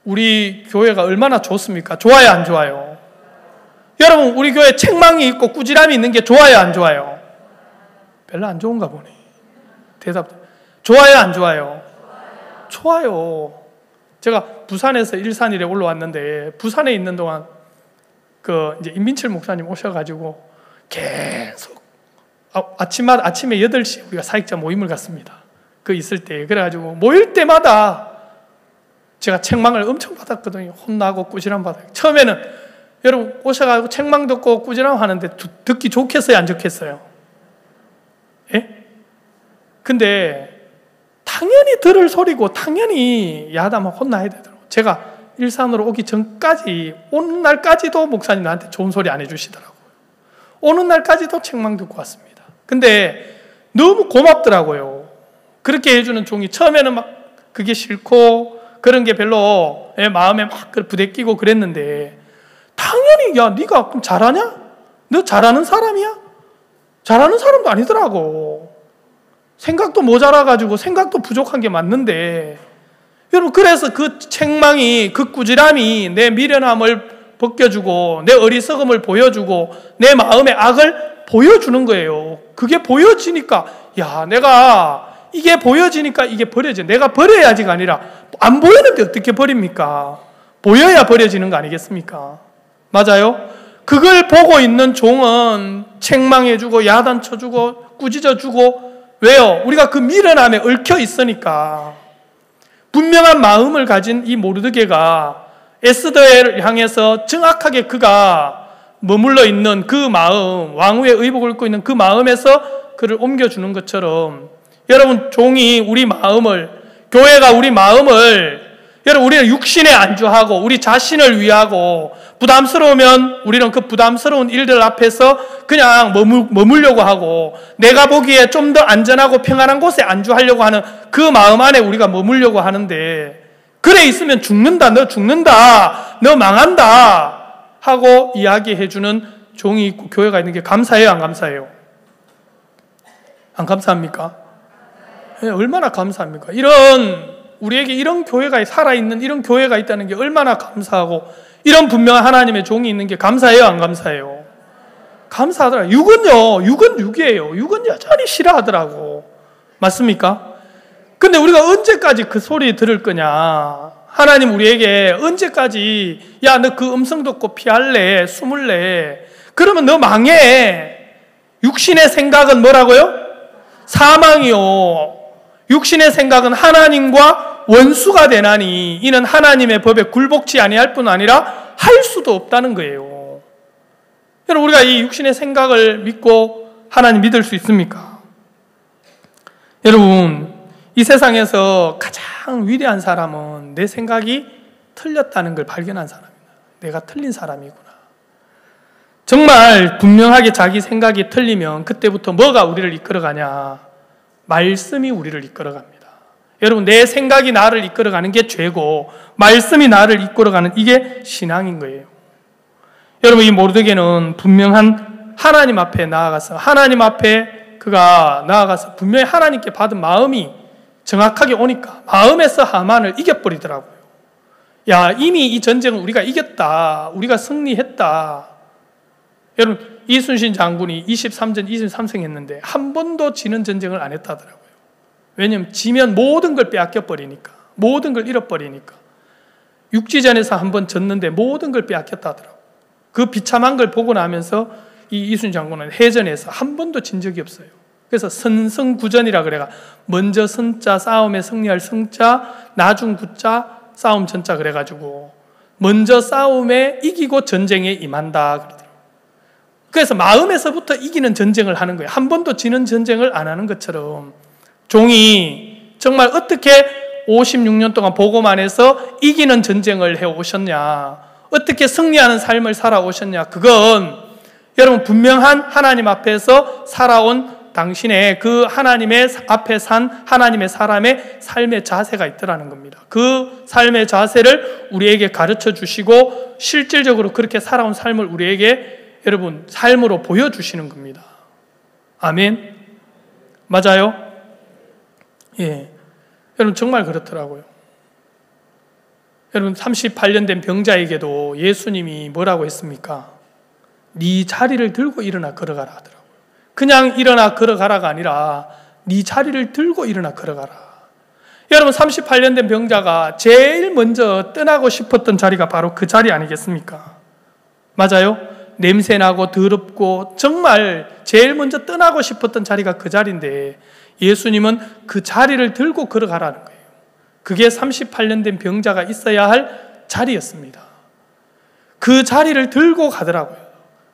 우리 교회가 얼마나 좋습니까? 좋아요? 안 좋아요? 여러분 우리 교회 책망이 있고 꾸지람이 있는 게 좋아요? 안 좋아요? 별로 안 좋은가 보네. 대답 좋아요? 안 좋아요? 좋아요. 제가 부산에서 일산일에 올라왔는데 부산에 있는 동안 이제 임민철 목사님 오셔가지고 계속 아침에 8시 우리가 사역자 모임을 갔습니다. 있을 때 그래가지고 모일 때마다 제가 책망을 엄청 받았거든요. 혼나고 꾸지람 받아요. 처음에는 여러분 오셔가지고 책망 듣고 꾸지람 하는데 듣기 좋겠어요? 안 좋겠어요? 예? 근데 당연히 들을 소리고 당연히 야담하면 혼나야 되더라고요. 제가 일산으로 오기 전까지 오는 날까지도 목사님 나한테 좋은 소리 안 해주시더라고요. 오는 날까지도 책망 듣고 왔습니다. 근데 너무 고맙더라고요. 그렇게 해주는 종이 처음에는 막 그게 싫고 그런 게 별로 마음에 막 부대끼고 그랬는데 당연히 야 네가 그럼 잘하냐? 너 잘하는 사람이야? 잘하는 사람도 아니더라고. 생각도 모자라가지고 생각도 부족한 게 맞는데 여러분 그래서 그 책망이 그 꾸지람이 내 미련함을 벗겨주고 내 어리석음을 보여주고 내 마음의 악을 보여주는 거예요. 그게 보여지니까 야 내가 이게 보여지니까 이게 버려져. 내가 버려야지가 아니라 안 보이는데 어떻게 버립니까? 보여야 버려지는 거 아니겠습니까? 맞아요? 그걸 보고 있는 종은 책망해주고 야단쳐주고 꾸짖어주고 왜요? 우리가 그 미련함에 얽혀 있으니까 분명한 마음을 가진 이 모르드게가 에스더를 향해서 정확하게 그가 머물러 있는 그 마음, 왕후의 의복을 입고 있는 그 마음에서 그를 옮겨주는 것처럼 여러분, 종이 우리 마음을, 교회가 우리 마음을, 여러분, 우리는 육신에 안주하고 우리 자신을 위하고 부담스러우면 우리는 그 부담스러운 일들 앞에서 그냥 머물려고 하고 내가 보기에 좀 더 안전하고 평안한 곳에 안주하려고 하는 그 마음 안에 우리가 머물려고 하는데, 그래 있으면 죽는다, 너 죽는다, 너 망한다 하고 이야기해주는 종이 있고 교회가 있는 게 감사해요, 안 감사해요? 안 감사합니까? 네, 얼마나 감사합니까? 우리에게 이런 교회가 살아있는 이런 교회가 있다는 게 얼마나 감사하고, 이런 분명한 하나님의 종이 있는 게 감사해요, 안 감사해요? 감사하더라고요. 육은 육이에요. 육은 여전히 싫어하더라고. 맞습니까? 근데 우리가 언제까지 그 소리 들을 거냐? 하나님 우리에게 언제까지, 야, 너 그 음성 듣고 피할래? 숨을래? 그러면 너 망해. 육신의 생각은 뭐라고요? 사망이요. 육신의 생각은 하나님과 원수가 되나니 이는 하나님의 법에 굴복치 아니할 뿐 아니라 할 수도 없다는 거예요. 여러분, 우리가 이 육신의 생각을 믿고 하나님 믿을 수 있습니까? 여러분, 이 세상에서 가장 위대한 사람은 내 생각이 틀렸다는 걸 발견한 사람이다. 내가 틀린 사람이구나. 정말 분명하게 자기 생각이 틀리면 그때부터 뭐가 우리를 이끌어가냐? 말씀이 우리를 이끌어갑니다. 여러분, 내 생각이 나를 이끌어가는 게 죄고 말씀이 나를 이끌어가는 이게 신앙인 거예요. 여러분, 이 모르드게는 분명한 하나님 앞에 나아가서 하나님 앞에 그가 나아가서 분명히 하나님께 받은 마음이 정확하게 오니까 마음에서 하만을 이겨버리더라고요. 야, 이미 이 전쟁은 우리가 이겼다. 우리가 승리했다. 여러분, 이순신 장군이 23전 23승 했는데 한 번도 지는 전쟁을 안 했다더라고요. 왜냐하면 지면 모든 걸 빼앗겨버리니까, 모든 걸 잃어버리니까. 육지전에서 한 번 졌는데 모든 걸 빼앗겼다더라고요. 그 비참한 걸 보고 나면서 이 이순신 장군은 해전에서 한 번도 진 적이 없어요. 그래서 선승구전이라 그래가 먼저 선자, 싸움에 승리할 승자, 나중 구자, 싸움 전자 그래가지고 먼저 싸움에 이기고 전쟁에 임한다 그러더라고요. 그래서 마음에서부터 이기는 전쟁을 하는 거예요. 한 번도 지는 전쟁을 안 하는 것처럼 종이 정말 어떻게 56년 동안 복음만 해서 이기는 전쟁을 해오셨냐, 어떻게 승리하는 삶을 살아오셨냐, 그건 여러분 분명한 하나님 앞에서 살아온 당신의 그 하나님의 앞에 산 하나님의 사람의 삶의 자세가 있더라는 겁니다. 그 삶의 자세를 우리에게 가르쳐 주시고 실질적으로 그렇게 살아온 삶을 우리에게 여러분 삶으로 보여주시는 겁니다. 아멘? 맞아요? 예. 여러분 정말 그렇더라고요. 여러분 38년 된 병자에게도 예수님이 뭐라고 했습니까? 네 자리를 들고 일어나 걸어가라 하더라고요. 그냥 일어나 걸어가라가 아니라 네 자리를 들고 일어나 걸어가라. 여러분 38년 된 병자가 제일 먼저 떠나고 싶었던 자리가 바로 그 자리 아니겠습니까? 맞아요? 냄새나고 더럽고 정말 제일 먼저 떠나고 싶었던 자리가 그 자리인데 예수님은 그 자리를 들고 걸어가라는 거예요. 그게 38년 된 병자가 있어야 할 자리였습니다. 그 자리를 들고 가더라고요.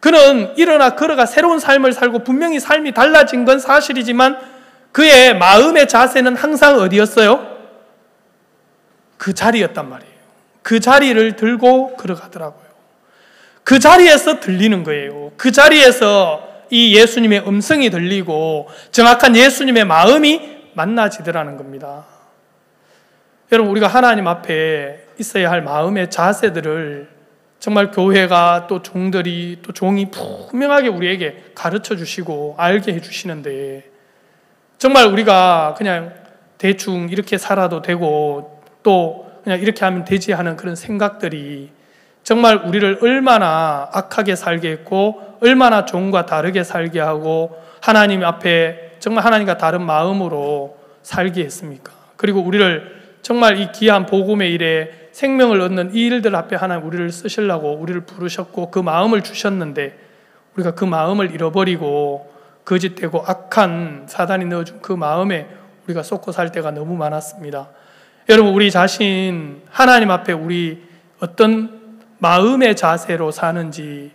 그는 일어나 걸어가 새로운 삶을 살고 분명히 삶이 달라진 건 사실이지만 그의 마음의 자세는 항상 어디였어요? 그 자리였단 말이에요. 그 자리를 들고 걸어가더라고요. 그 자리에서 들리는 거예요. 그 자리에서 이 예수님의 음성이 들리고 정확한 예수님의 마음이 만나지더라는 겁니다. 여러분, 우리가 하나님 앞에 있어야 할 마음의 자세들을 정말 교회가 또 종들이 또 종이 분명하게 우리에게 가르쳐 주시고 알게 해 주시는데 정말 우리가 그냥 대충 이렇게 살아도 되고 또 그냥 이렇게 하면 되지 하는 그런 생각들이 정말 우리를 얼마나 악하게 살게 했고 얼마나 종과 다르게 살게 하고 하나님 앞에 정말 하나님과 다른 마음으로 살게 했습니까? 그리고 우리를 정말 이 귀한 복음의 일에 생명을 얻는 이 일들 앞에 하나님 우리를 쓰시려고 우리를 부르셨고 그 마음을 주셨는데 우리가 그 마음을 잃어버리고 거짓되고 악한 사단이 넣어준 그 마음에 우리가 쏟고 살 때가 너무 많았습니다. 여러분, 우리 자신 하나님 앞에 우리 어떤 마음의 자세로 사는지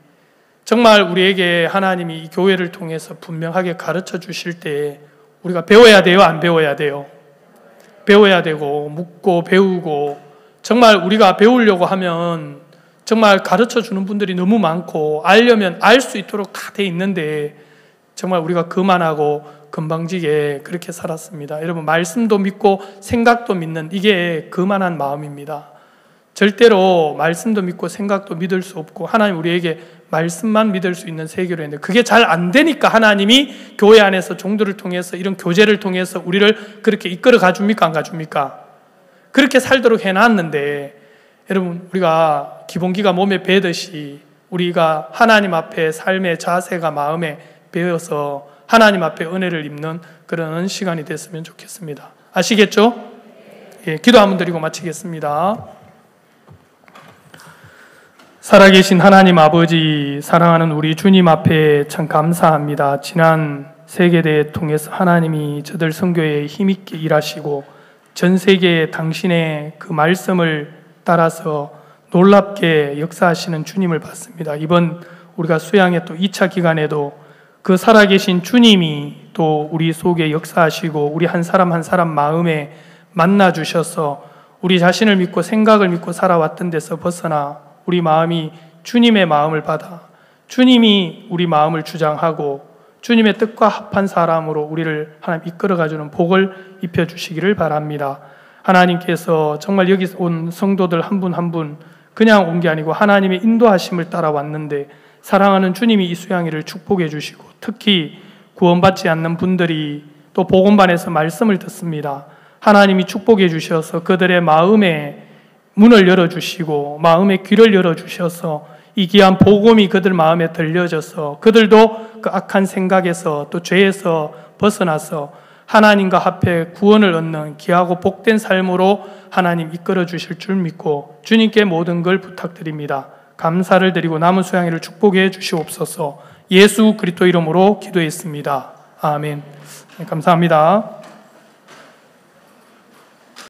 정말 우리에게 하나님이 이 교회를 통해서 분명하게 가르쳐 주실 때 우리가 배워야 돼요? 안 배워야 돼요? 배워야 되고 묻고 배우고, 정말 우리가 배우려고 하면 정말 가르쳐 주는 분들이 너무 많고 알려면 알 수 있도록 다 돼 있는데 정말 우리가 그만하고 건방지게 그렇게 살았습니다. 여러분, 말씀도 믿고 생각도 믿는 이게 그만한 마음입니다. 절대로 말씀도 믿고 생각도 믿을 수 없고 하나님 우리에게 말씀만 믿을 수 있는 세계로 했는데 그게 잘 안 되니까 하나님이 교회 안에서 종들을 통해서 이런 교제를 통해서 우리를 그렇게 이끌어 가줍니까? 안 가줍니까? 그렇게 살도록 해놨는데 여러분, 우리가 기본기가 몸에 배듯이 우리가 하나님 앞에 삶의 자세가 마음에 배어서 하나님 앞에 은혜를 입는 그런 시간이 됐으면 좋겠습니다. 아시겠죠? 예, 기도 한번 드리고 마치겠습니다. 살아계신 하나님 아버지, 사랑하는 우리 주님 앞에 참 감사합니다. 지난 세계대회 통해서 하나님이 저들 선교에 힘있게 일하시고 전 세계에 당신의 그 말씀을 따라서 놀랍게 역사하시는 주님을 봤습니다. 이번 우리가 수양의 또 2차 기간에도 그 살아계신 주님이 또 우리 속에 역사하시고 우리 한 사람 한 사람 마음에 만나주셔서 우리 자신을 믿고 생각을 믿고 살아왔던 데서 벗어나 우리 마음이 주님의 마음을 받아 주님이 우리 마음을 주장하고 주님의 뜻과 합한 사람으로 우리를 하나님 이끌어가주는 복을 입혀주시기를 바랍니다. 하나님께서 정말 여기 온 성도들 한 분 한 분 그냥 온 게 아니고 하나님의 인도하심을 따라왔는데 사랑하는 주님이 이 수양회를 축복해 주시고 특히 구원받지 않는 분들이 또 복음반에서 말씀을 듣습니다. 하나님이 축복해 주셔서 그들의 마음에 문을 열어주시고 마음의 귀를 열어주셔서 이 귀한 복음이 그들 마음에 들려져서 그들도 그 악한 생각에서 또 죄에서 벗어나서 하나님과 합해 구원을 얻는 귀하고 복된 삶으로 하나님 이끌어 주실 줄 믿고 주님께 모든 걸 부탁드립니다. 감사를 드리고 남은 수양회를 축복해 주시옵소서. 예수 그리스도 이름으로 기도했습니다. 아멘. 감사합니다.